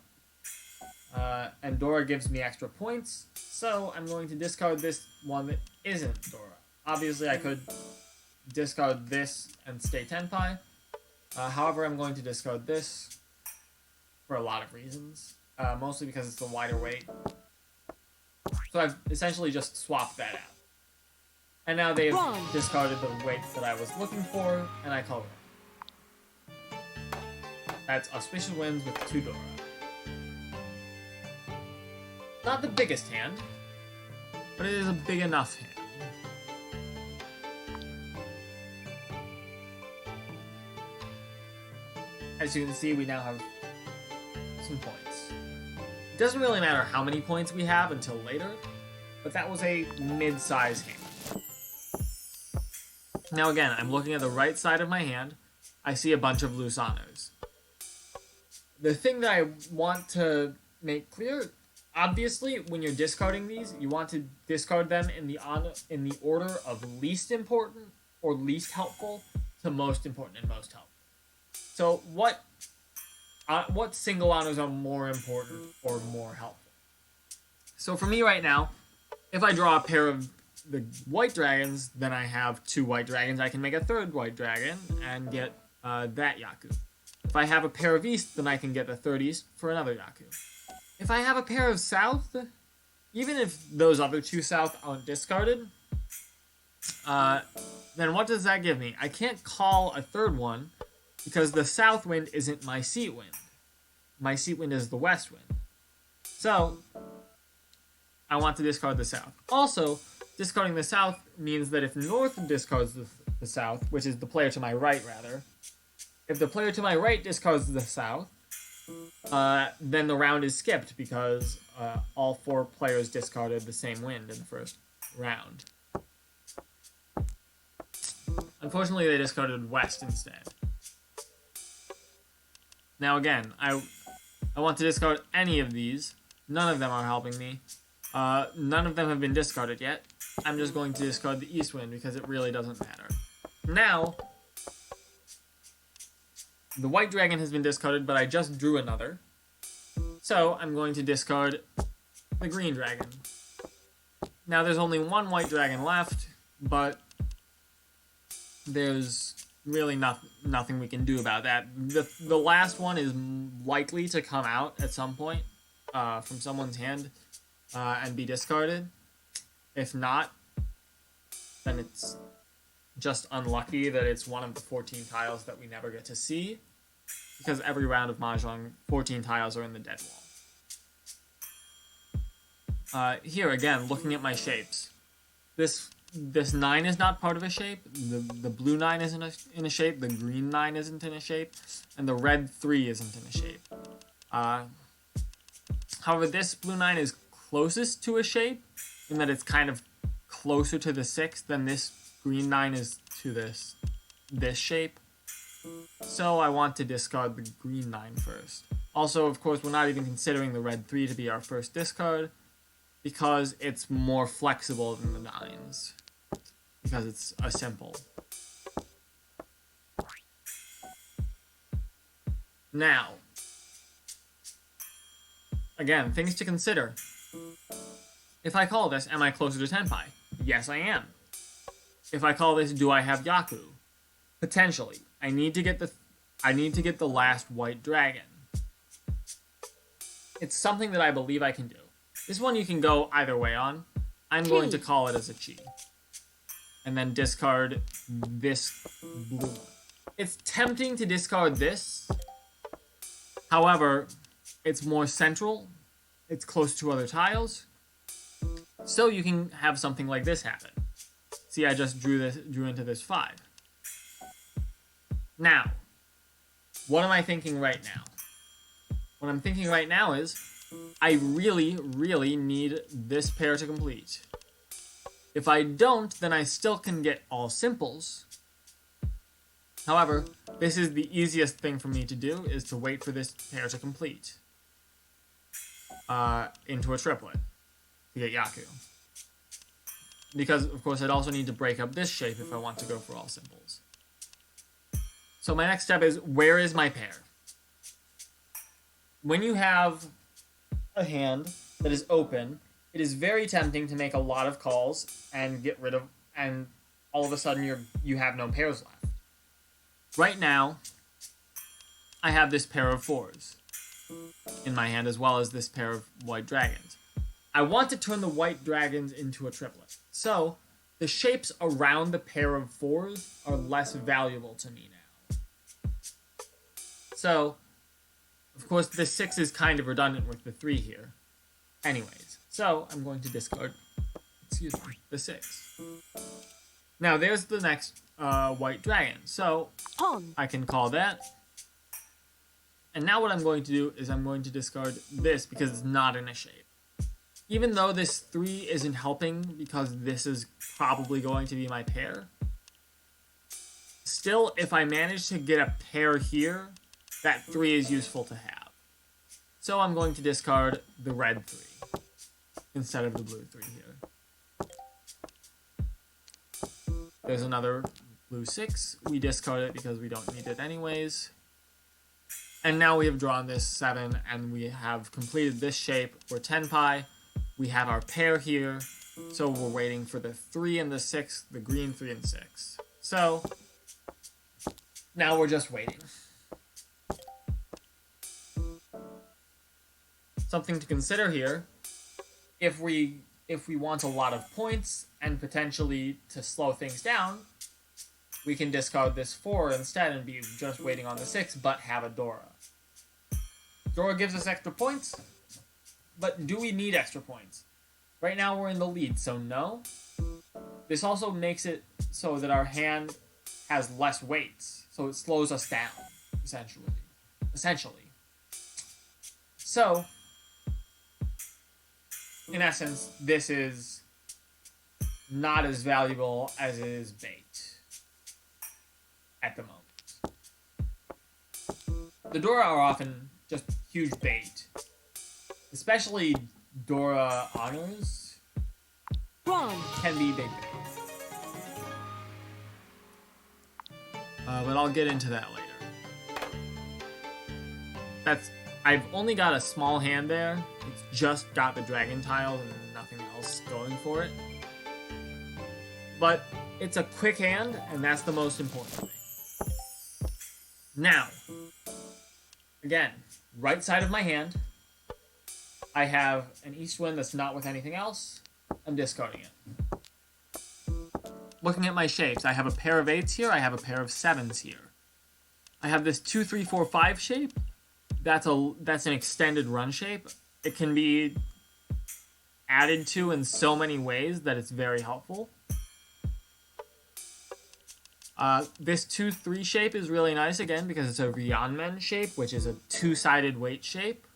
And Dora gives me extra points, so I'm going to discard this one that isn't Dora. Obviously, I could discard this and stay Tenpai. However, I'm going to discard this for a lot of reasons. Mostly because it's the wider weight. So I've essentially just swapped that out. And now they've discarded the weight that I was looking for, and I call it. That's Auspicious Winds with 2 Dora. Not the biggest hand, but it is a big enough hand. As you can see, we now have some points. It doesn't really matter how many points we have until later, but that was a mid-size hand. Now again, I'm looking at the right side of my hand. I see a bunch of loose honors. The thing that I want to make clear, obviously, when you're discarding these, you want to discard them in the order of least important or least helpful to most important and most helpful. So what what single honors are more important or more helpful. So for me right now, if I draw a pair of the white dragons, then I have 2 white dragons. I can make a 3rd white dragon and get that Yaku. If I have a pair of east, then I can get a 3rd east for another Yaku. If I have a pair of south, even if those other 2 south aren't discarded, then what does that give me? I can't call a 3rd one because the south wind isn't my seat wind. My seat wind is the west wind. So I want to discard the south. Also, discarding the south means that if north discards the south, which is the player to my right rather, if the player to my right discards the south, then the round is skipped because all 4 players discarded the same wind in the first round. Unfortunately, they discarded west instead. Now again, I want to discard any of these. None of them are helping me. None of them have been discarded yet. I'm just going to discard the east wind because it really doesn't matter. Now, the white dragon has been discarded, but I just drew another. So I'm going to discard the green dragon. Now there's only 1 white dragon left, but there's really nothing we can do about that. The last one is likely to come out at some point from someone's hand and be discarded. If not, then it's just unlucky that it's one of the 14 tiles that we never get to see, because every round of Mahjong, 14 tiles are in the dead wall. Here again, looking at my shapes. This 9 is not part of a shape, the blue 9 isn't in a shape, the green 9 isn't in a shape, and the red 3 isn't in a shape. However, this blue 9 is closest to a shape, in that it's kind of closer to the 6 than this green 9 is to this shape. So I want to discard the green 9 first. Also, of course, we're not even considering the red 3 to be our first discard, because it's more flexible than the 9s. Because it's a simple. Now, again, things to consider. If I call this, am I closer to Tenpai? Yes, I am. If I call this, do I have Yaku? Potentially. I need to get the last white dragon. It's something that I believe I can do. This one you can go either way on. I'm going to call it as a chi. And then discard this blue one. It's tempting to discard this. However, it's more central. It's close to other tiles. So you can have something like this happen. See, I just drew into this 5. Now, what am I thinking right now? What I'm thinking right now is, I really, really need this pair to complete. If I don't, then I still can get all simples. However, this is the easiest thing for me to do, is to wait for this pair to complete. Into a triplet. To get Yaku. Because, of course, I'd also need to break up this shape if I want to go for all simples. So my next step is, where is my pair? When you have a hand that is open, it is very tempting to make a lot of calls and get rid of, and all of a sudden you have no pairs left. Right now, I have this pair of 4s in my hand, as well as this pair of white dragons. I want to turn the white dragons into a triplet. So, the shapes around the pair of 4s are less valuable to me now. So, of course, the 6 is kind of redundant with the 3 here. Anyways, so I'm going to discard, the 6. Now, there's the next white dragon. So, I can call that. And now what I'm going to do is I'm going to discard this because it's not in a shape. Even though this 3 isn't helping because this is probably going to be my pair, still, if I manage to get a pair here, that 3 is useful to have. So I'm going to discard the red 3 instead of the blue 3 here. There's another blue 6. We discard it because we don't need it anyways. And now we have drawn this 7, and we have completed this shape. We're 10 pi. We have our pair here. So we're waiting for the 3 and the 6, the green 3 and 6. So now we're just waiting. Something to consider here, if we want a lot of points and potentially to slow things down, we can discard this 4 instead and be just waiting on the 6, but have a Dora. Dora gives us extra points, but do we need extra points? Right now we're in the lead, so no. This also makes it so that our hand has less weights, so it slows us down, essentially. So, in essence, this is not as valuable as it is bait at the moment. The Dora are often just huge bait, especially Dora honors can be big bait. But I'll get into that later. I've only got a small hand there. It's just got the dragon tiles and nothing else going for it. But it's a quick hand, and that's the most important thing. Now, again, right side of my hand, I have an east wind that's not with anything else. I'm discarding it. Looking at my shapes, I have a pair of 8s here, I have a pair of 7s here. I have this 2, 3, 4, 5 shape. That's an extended run shape. It can be added to in so many ways that it's very helpful. This 2, 3 shape is really nice again because it's a Ryeonmen shape, which is a 2-sided weight shape.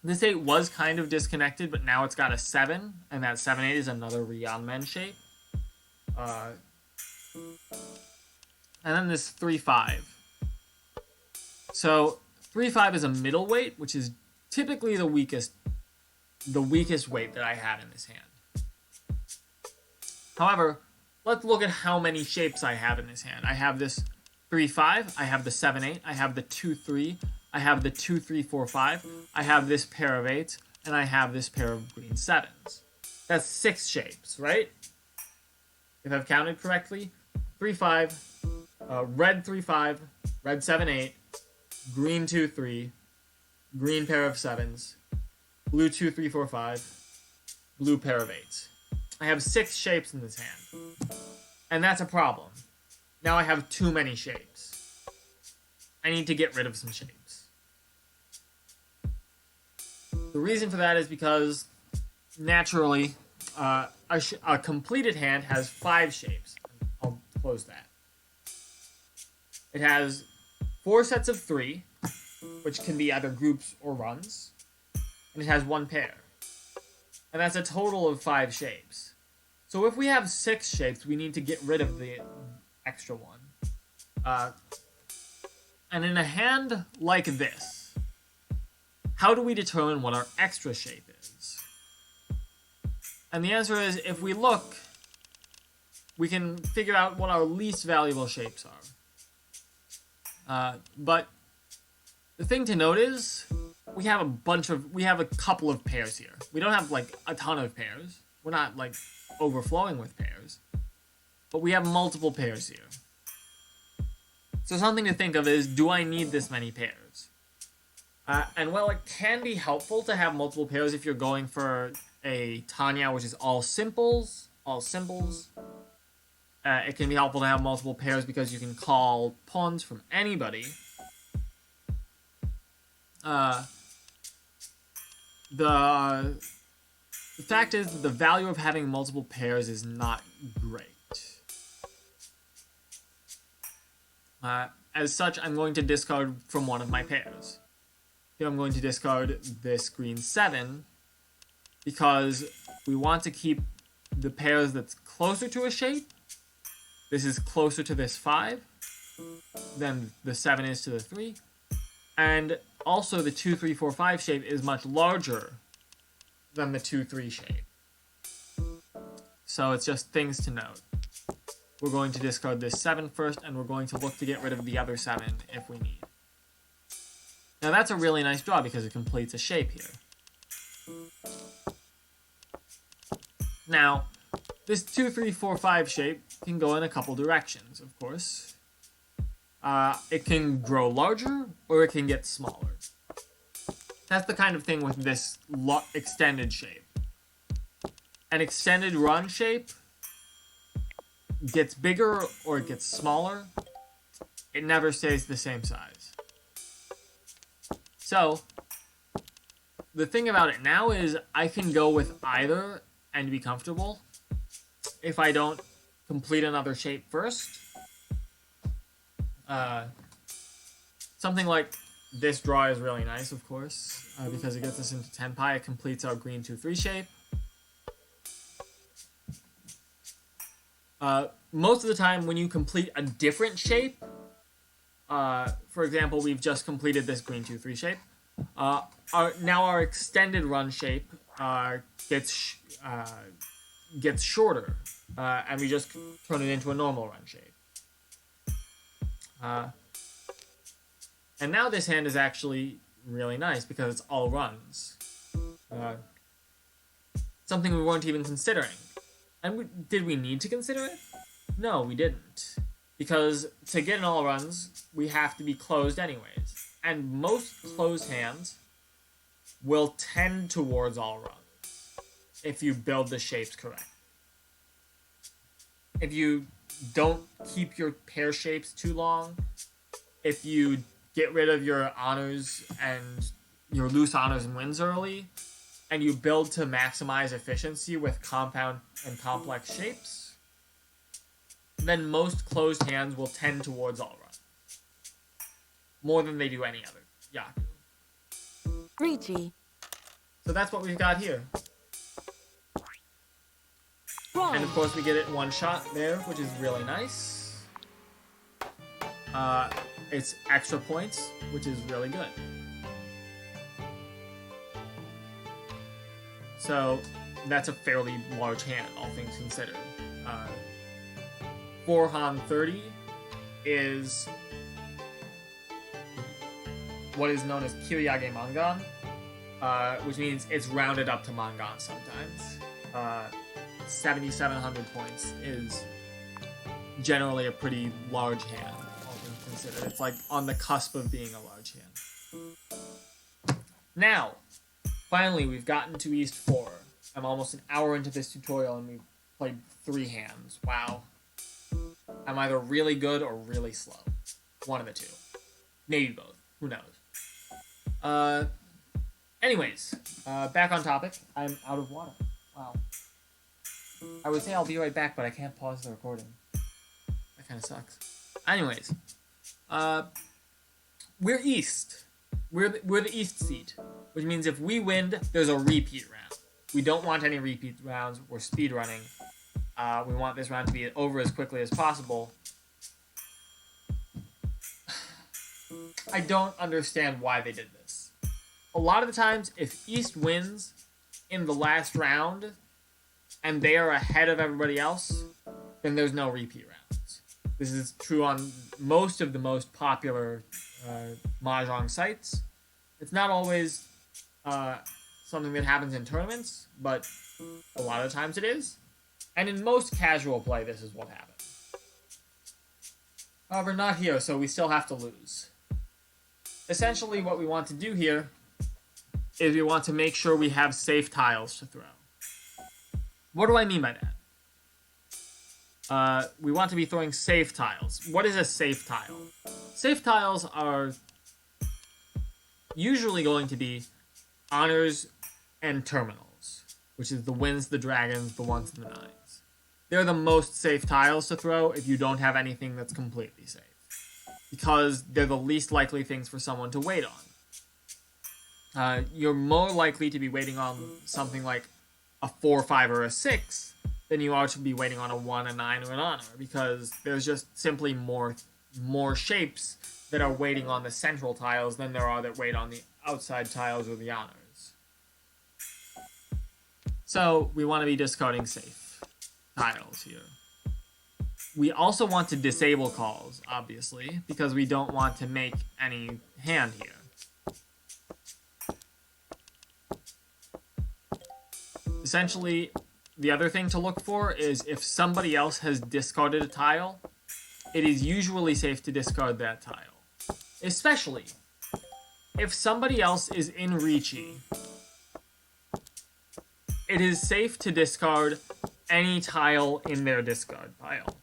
This 8 was kind of disconnected, but now it's got a 7, and that 7-8 is another Ryeonmen shape. And then this 3-5. So 3-5 is a middle weight, which is typically the weakest weight that I have in this hand. However, let's look at how many shapes I have in this hand. I have this 3-5, I have the 7-8, I have the 2-3, I have the 2-3-4-5, I have this pair of 8s, and I have this pair of green 7s. That's 6 shapes, right? If I've counted correctly, 3-5, red 3-5, red 7-8, green 2-3, green pair of 7s, blue 2-3-4-5, blue pair of 8s. I have 6 shapes in this hand. And that's a problem. Now I have too many shapes. I need to get rid of some shapes. The reason for that is because, naturally, a completed hand has 5 shapes. I'll close that. It has 4 sets of 3, which can be either groups or runs. And it has 1 pair. And that's a total of 5 shapes. So if we have 6 shapes, we need to get rid of the extra one. And in a hand like this, how do we determine what our extra shape is? And the answer is, if we look, we can figure out what our least valuable shapes are. But the thing to note is, we have a couple of pairs here. We don't have like a ton of pairs. We're not like overflowing with pairs, but we have multiple pairs here. So something to think of is, do I need this many pairs? And while it can be helpful to have multiple pairs if you're going for a Tanya, which is all symbols, it can be helpful to have multiple pairs because you can call pawns from anybody. The fact is that the value of having multiple pairs is not great. As such, I'm going to discard from one of my pairs. Here I'm going to discard this green 7 because we want to keep the pairs that's closer to a shape. This is closer to this 5 than the 7 is to the 3. And also the 2, 3, 4, 5 shape is much larger than the 2, 3 shape. So it's just things to note. we're going to discard this 7 first, and we're going to look to get rid of the other 7 if we need. Now that's a really nice draw because it completes a shape here. Now, this 2, 3, 4, 5 shape can go in a couple directions, of course. It can grow larger, or it can get smaller. That's the kind of thing with this extended shape. An extended run shape gets bigger or it gets smaller. It never stays the same size. So, the thing about it now is I can go with either and be comfortable if I don't complete another shape first. Something like this draw is really nice, of course, because it gets us into 10 pi. It completes our green 2-3 shape. Most of the time when you complete a different shape, for example, we've just completed this green 2-3 shape. Now our extended run shape gets shorter, and we just turn it into a normal run shape. And now this hand is actually really nice because it's all runs. Something we weren't even considering. And did we need to consider it? No, we didn't. Because to get an all runs, we have to be closed anyways. And most closed hands will tend towards all runs if you build the shapes correct. If you don't keep your pair shapes too long, if you get rid of your honors and your loose honors and wins early, and you build to maximize efficiency with compound and complex shapes, then most closed hands will tend towards all run. More than they do any other Yaku. Riichi. So that's what we've got here. Wrong. And of course we get it in one shot there, which is really nice. It's extra points, which is really good. So that's a fairly large hand, all things considered. 4 Han 30 is what is known as Kiryage Mangan, which means it's rounded up to Mangan sometimes. 7,700 points is generally a pretty large hand, all things considered. It's like on the cusp of being a large hand. Now, finally, we've gotten to East 4. I'm almost an hour into this tutorial and we've played 3 hands. Wow. I'm either really good or really slow. One of the two. Maybe both. Who knows? Anyways, back on topic. I'm out of water. Wow. I would say I'll be right back, but I can't pause the recording. That kind of sucks. Anyways, we're East. We're the East seed, which means if we win, there's a repeat round. We don't want any repeat rounds. We're speedrunning. We want this round to be over as quickly as possible. I don't understand why they did this. A lot of the times, if East wins in the last round, and they are ahead of everybody else, then there's no repeat rounds. This is true on most of the most popular Mahjong sites. It's not always something that happens in tournaments, but a lot of times it is. And in most casual play, this is what happens. However, not here, so we still have to lose. Essentially, what we want to do here is we want to make sure we have safe tiles to throw. What do I mean by that? We want to be throwing safe tiles. What is a safe tile? Safe tiles are usually going to be honors and terminals, which is the wins, the dragons, the ones, and the nines. They're the most safe tiles to throw if you don't have anything that's completely safe, because they're the least likely things for someone to wait on. You're more likely to be waiting on something like a 4, 5, or a 6 than you are to be waiting on a 1, a 9, or an honor, because there's just simply more shapes that are waiting on the central tiles than there are that wait on the outside tiles or the honors. So we want to be discarding safe tiles here. we also want to disable calls, obviously, because we don't want to make any hand here. Essentially, the other thing to look for is if somebody else has discarded a tile, it is usually safe to discard that tile. Especially if somebody else is in Riichi, it is safe to discard any tile in their discard pile.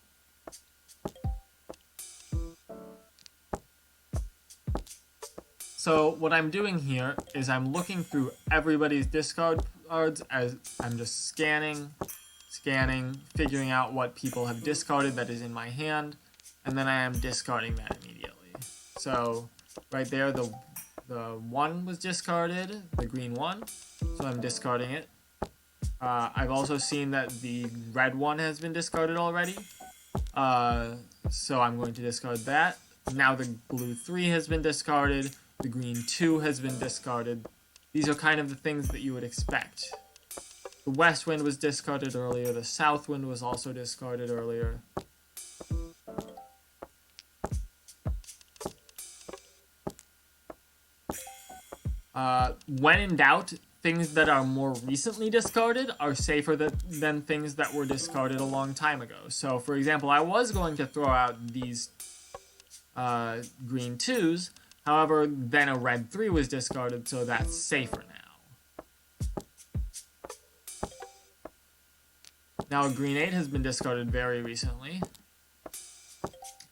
So what I'm doing here is I'm looking through everybody's discard cards as I'm just scanning, figuring out what people have discarded that is in my hand, and then I am discarding that immediately. So right there, the one was discarded, the green one, so I'm discarding it. I've also seen that the red one has been discarded already, so I'm going to discard that. Now the blue 3 has been discarded, the green 2 has been discarded. These are kind of the things that you would expect. The west wind was discarded earlier, the south wind was also discarded earlier. When in doubt, things that are more recently discarded are safer than things that were discarded a long time ago. So, for example, I was going to throw out these green 2s, however, then a red 3 was discarded, so that's safer now. Now a green 8 has been discarded very recently.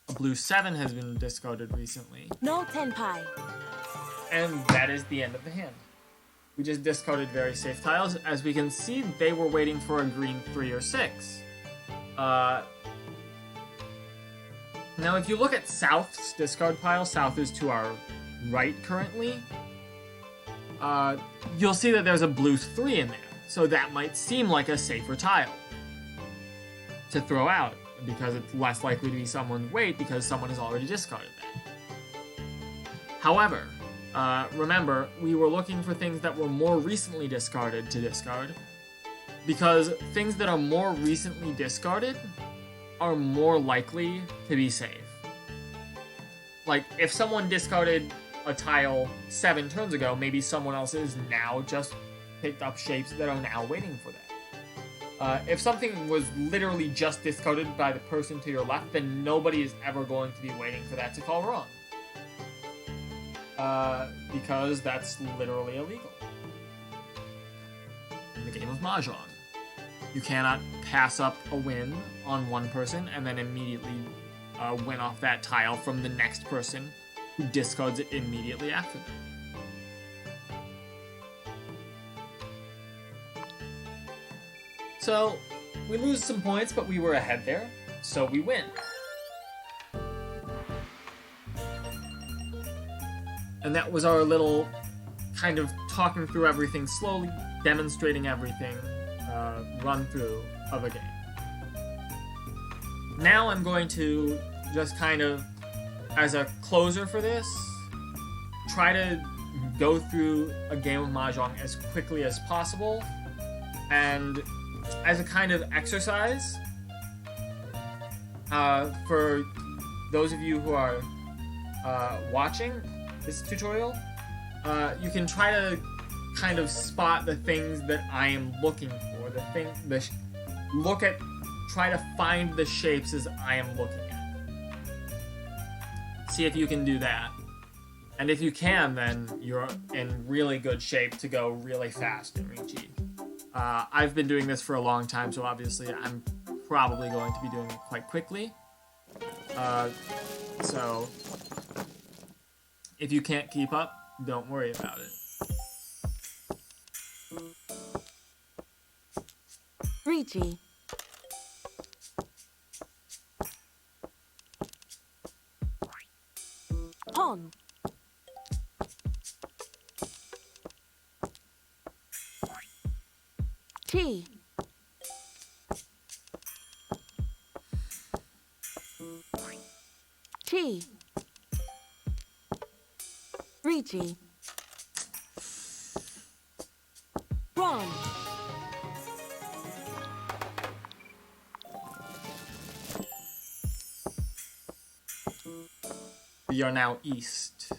A blue 7 has been discarded recently. No tenpai. And that is the end of the hand. We just discarded very safe tiles. As we can see, they were waiting for a green 3 or 6. Now, if you look at South's discard pile, South is to our right currently, you'll see that there's a blue 3 in there. So that might seem like a safer tile to throw out, because it's less likely to be someone's weight because someone has already discarded that. However, remember, we were looking for things that were more recently discarded to discard, because things that are more recently discarded are more likely to be safe. Like, if someone discarded a tile 7 turns ago, maybe someone else is now just picked up shapes that are now waiting for that. If something was literally just discarded by the person to your left, then nobody is ever going to be waiting for that to call wrong. Because that's literally illegal in the game of Mahjong. You cannot pass up a win on one person and then immediately win off that tile from the next person who discards it immediately after them. So, we lose some points, but we were ahead there, so we win. And that was our little kind of talking through everything slowly, demonstrating everything, run through of a game. Now I'm going to just kind of, as a closer for this, try to go through a game of Mahjong as quickly as possible, and as a kind of exercise, for those of you who are watching this tutorial, you can try to kind of spot the things that I am looking for. Try to find the shapes as I am looking at. See if you can do that. And if you can, then you're in really good shape to go really fast in Riichi. I've been doing this for a long time, so obviously I'm probably going to be doing it quite quickly. So if you can't keep up, don't worry about it. Riichi. Pon. Chi. Chi. Riichi. Ron. We are now east.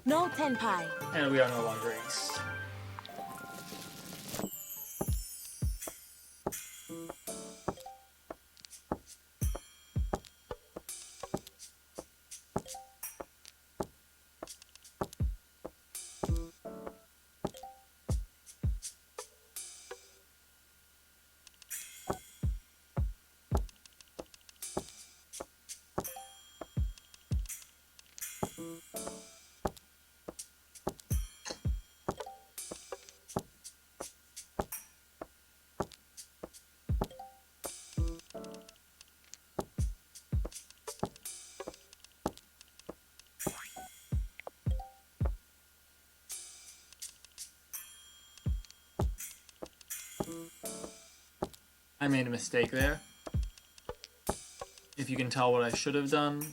No tenpai. And we are no longer east. I made a mistake there. If you can tell what I should have done,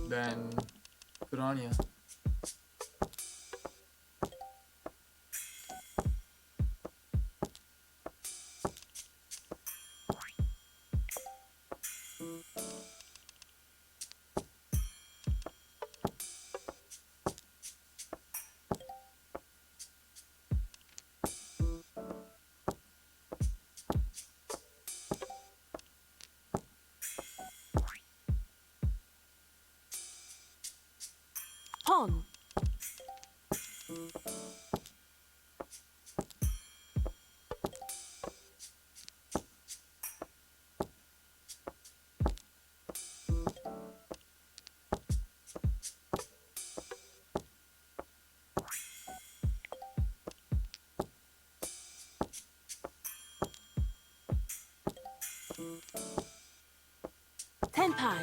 then good on you. Pawn. Tenpai.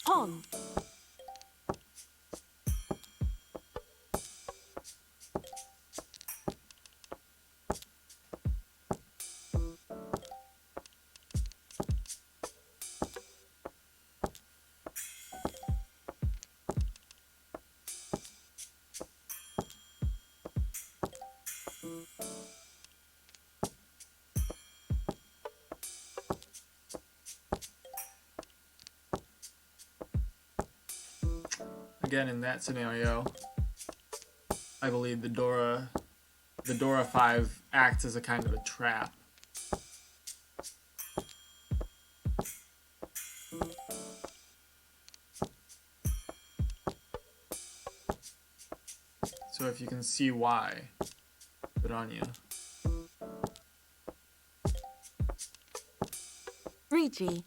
Pawn. Again, in that scenario, I believe the Dora 5 acts as a kind of a trap. So if you can see why, good on you. Riichi.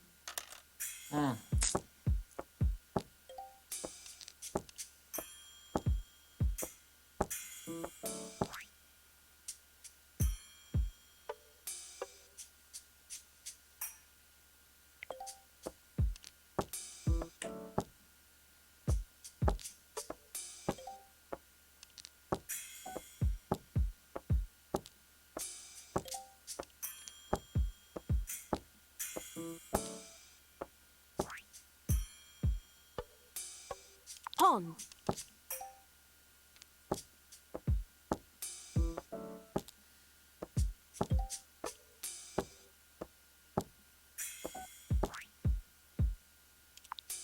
Pawn.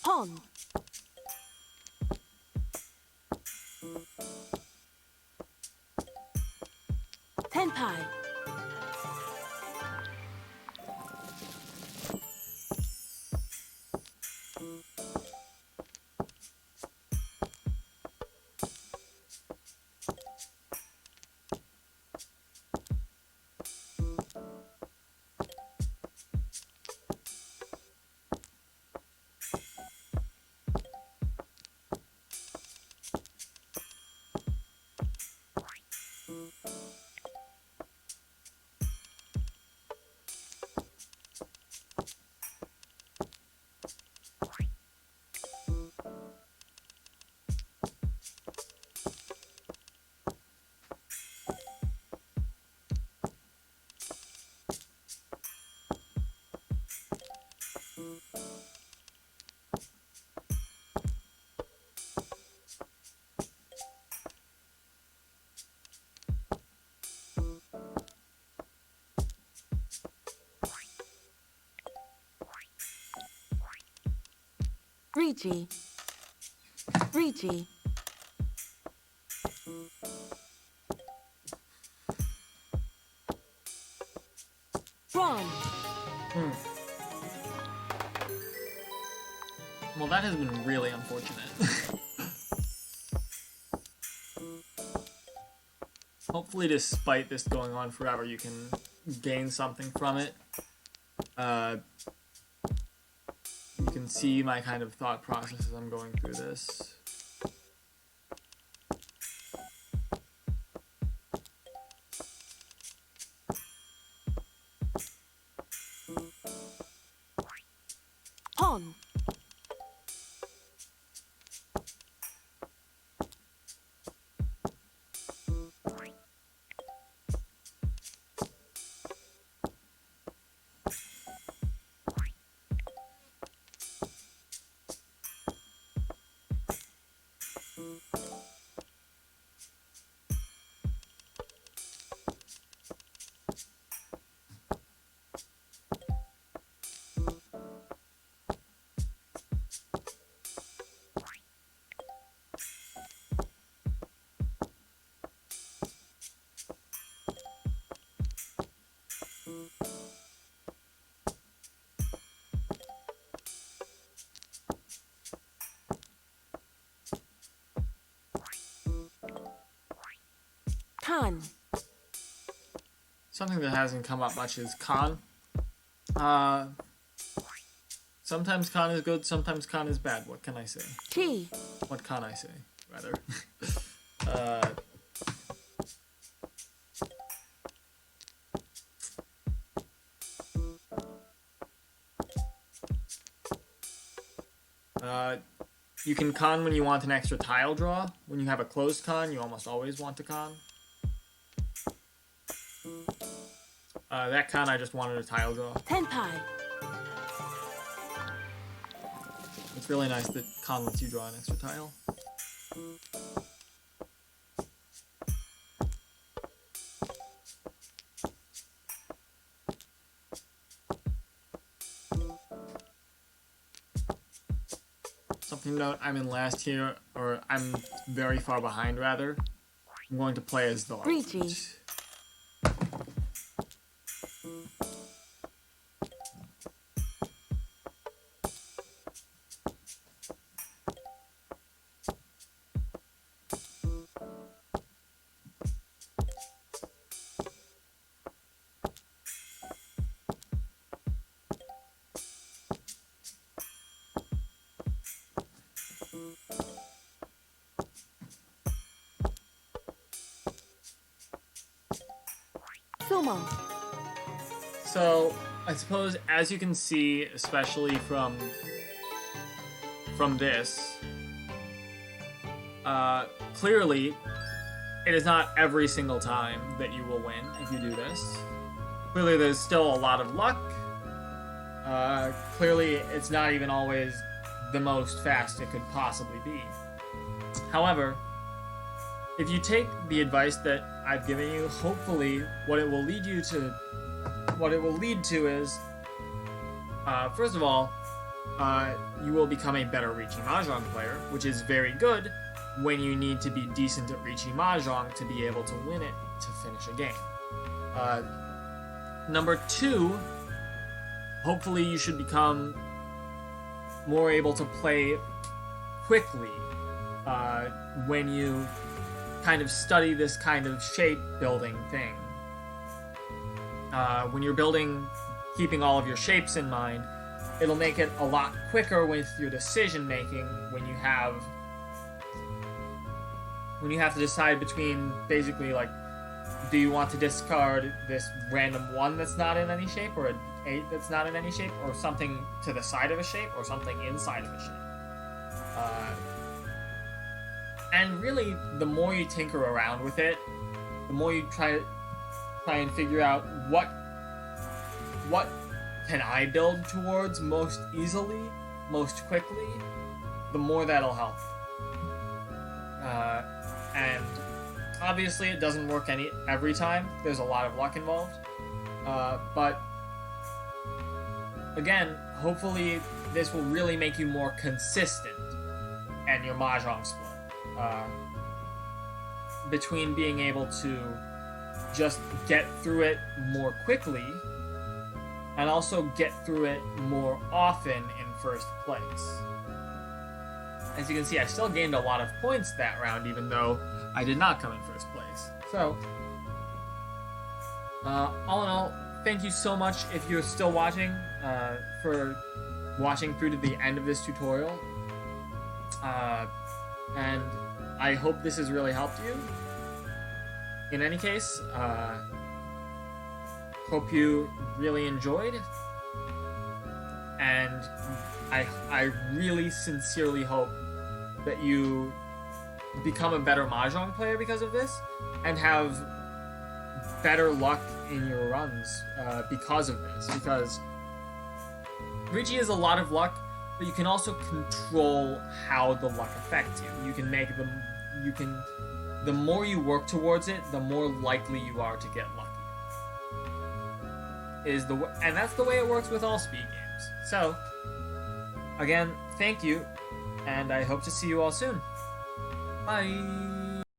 Pawn. Tenpai. Riichi. Riichi. Pawn. Well, that has been really unfortunate. Hopefully, despite this going on forever, you can gain something from it. You can see my kind of thought process as I'm going through this. Pawn. Khan. Something that hasn't come up much is Khan. Sometimes Khan is good, sometimes Khan is bad. What can I say? Chi. What can I say, rather? You can con when you want an extra tile draw. When you have a closed con, you almost always want to con. That con, I just wanted a tile draw. Tenpai. It's really nice that con lets you draw an extra tile. Something to note, I'm in last here, or I'm very far behind, rather. I'm going to play as the Riichi. Sumo. So, I suppose, as you can see, especially from this, clearly, it is not every single time that you will win if you do this. Clearly, there's still a lot of luck. Clearly, it's not even always the most fast it could possibly be. However, if you take the advice that I've given you, hopefully what it will lead to is, first of all, you will become a better Riichi Mahjong player, which is very good when you need to be decent at Riichi Mahjong to be able to win it to finish a game. Number 2, hopefully you should become more able to play quickly when you kind of study this kind of shape building thing. When you're building, keeping all of your shapes in mind, it'll make it a lot quicker with your decision making when you have to decide between basically like, do you want to discard this random 1 that's not in any shape, or an 8 that's not in any shape, or something to the side of a shape, or something inside of a shape. And really, the more you tinker around with it, the more you try and figure out what can I build towards most easily, most quickly, the more that'll help you. And obviously it doesn't work every time. There's a lot of luck involved. But again, hopefully this will really make you more consistent in your Mahjong split. Between being able to just get through it more quickly and also get through it more often in first place. As you can see, I still gained a lot of points that round, even though I did not come in first place. So, all in all, thank you so much if you're still watching, for watching through to the end of this tutorial. And I hope this has really helped you. In any case, hope you really enjoyed, and I really sincerely hope that you become a better Mahjong player because of this, and have better luck in your runs because of this, because Riichi is a lot of luck, but you can also control how the luck affects you. You can make them, the more you work towards it, the more likely you are to get lucky. And that's the way it works with all speed games. So, again, thank you, and I hope to see you all soon. Bye!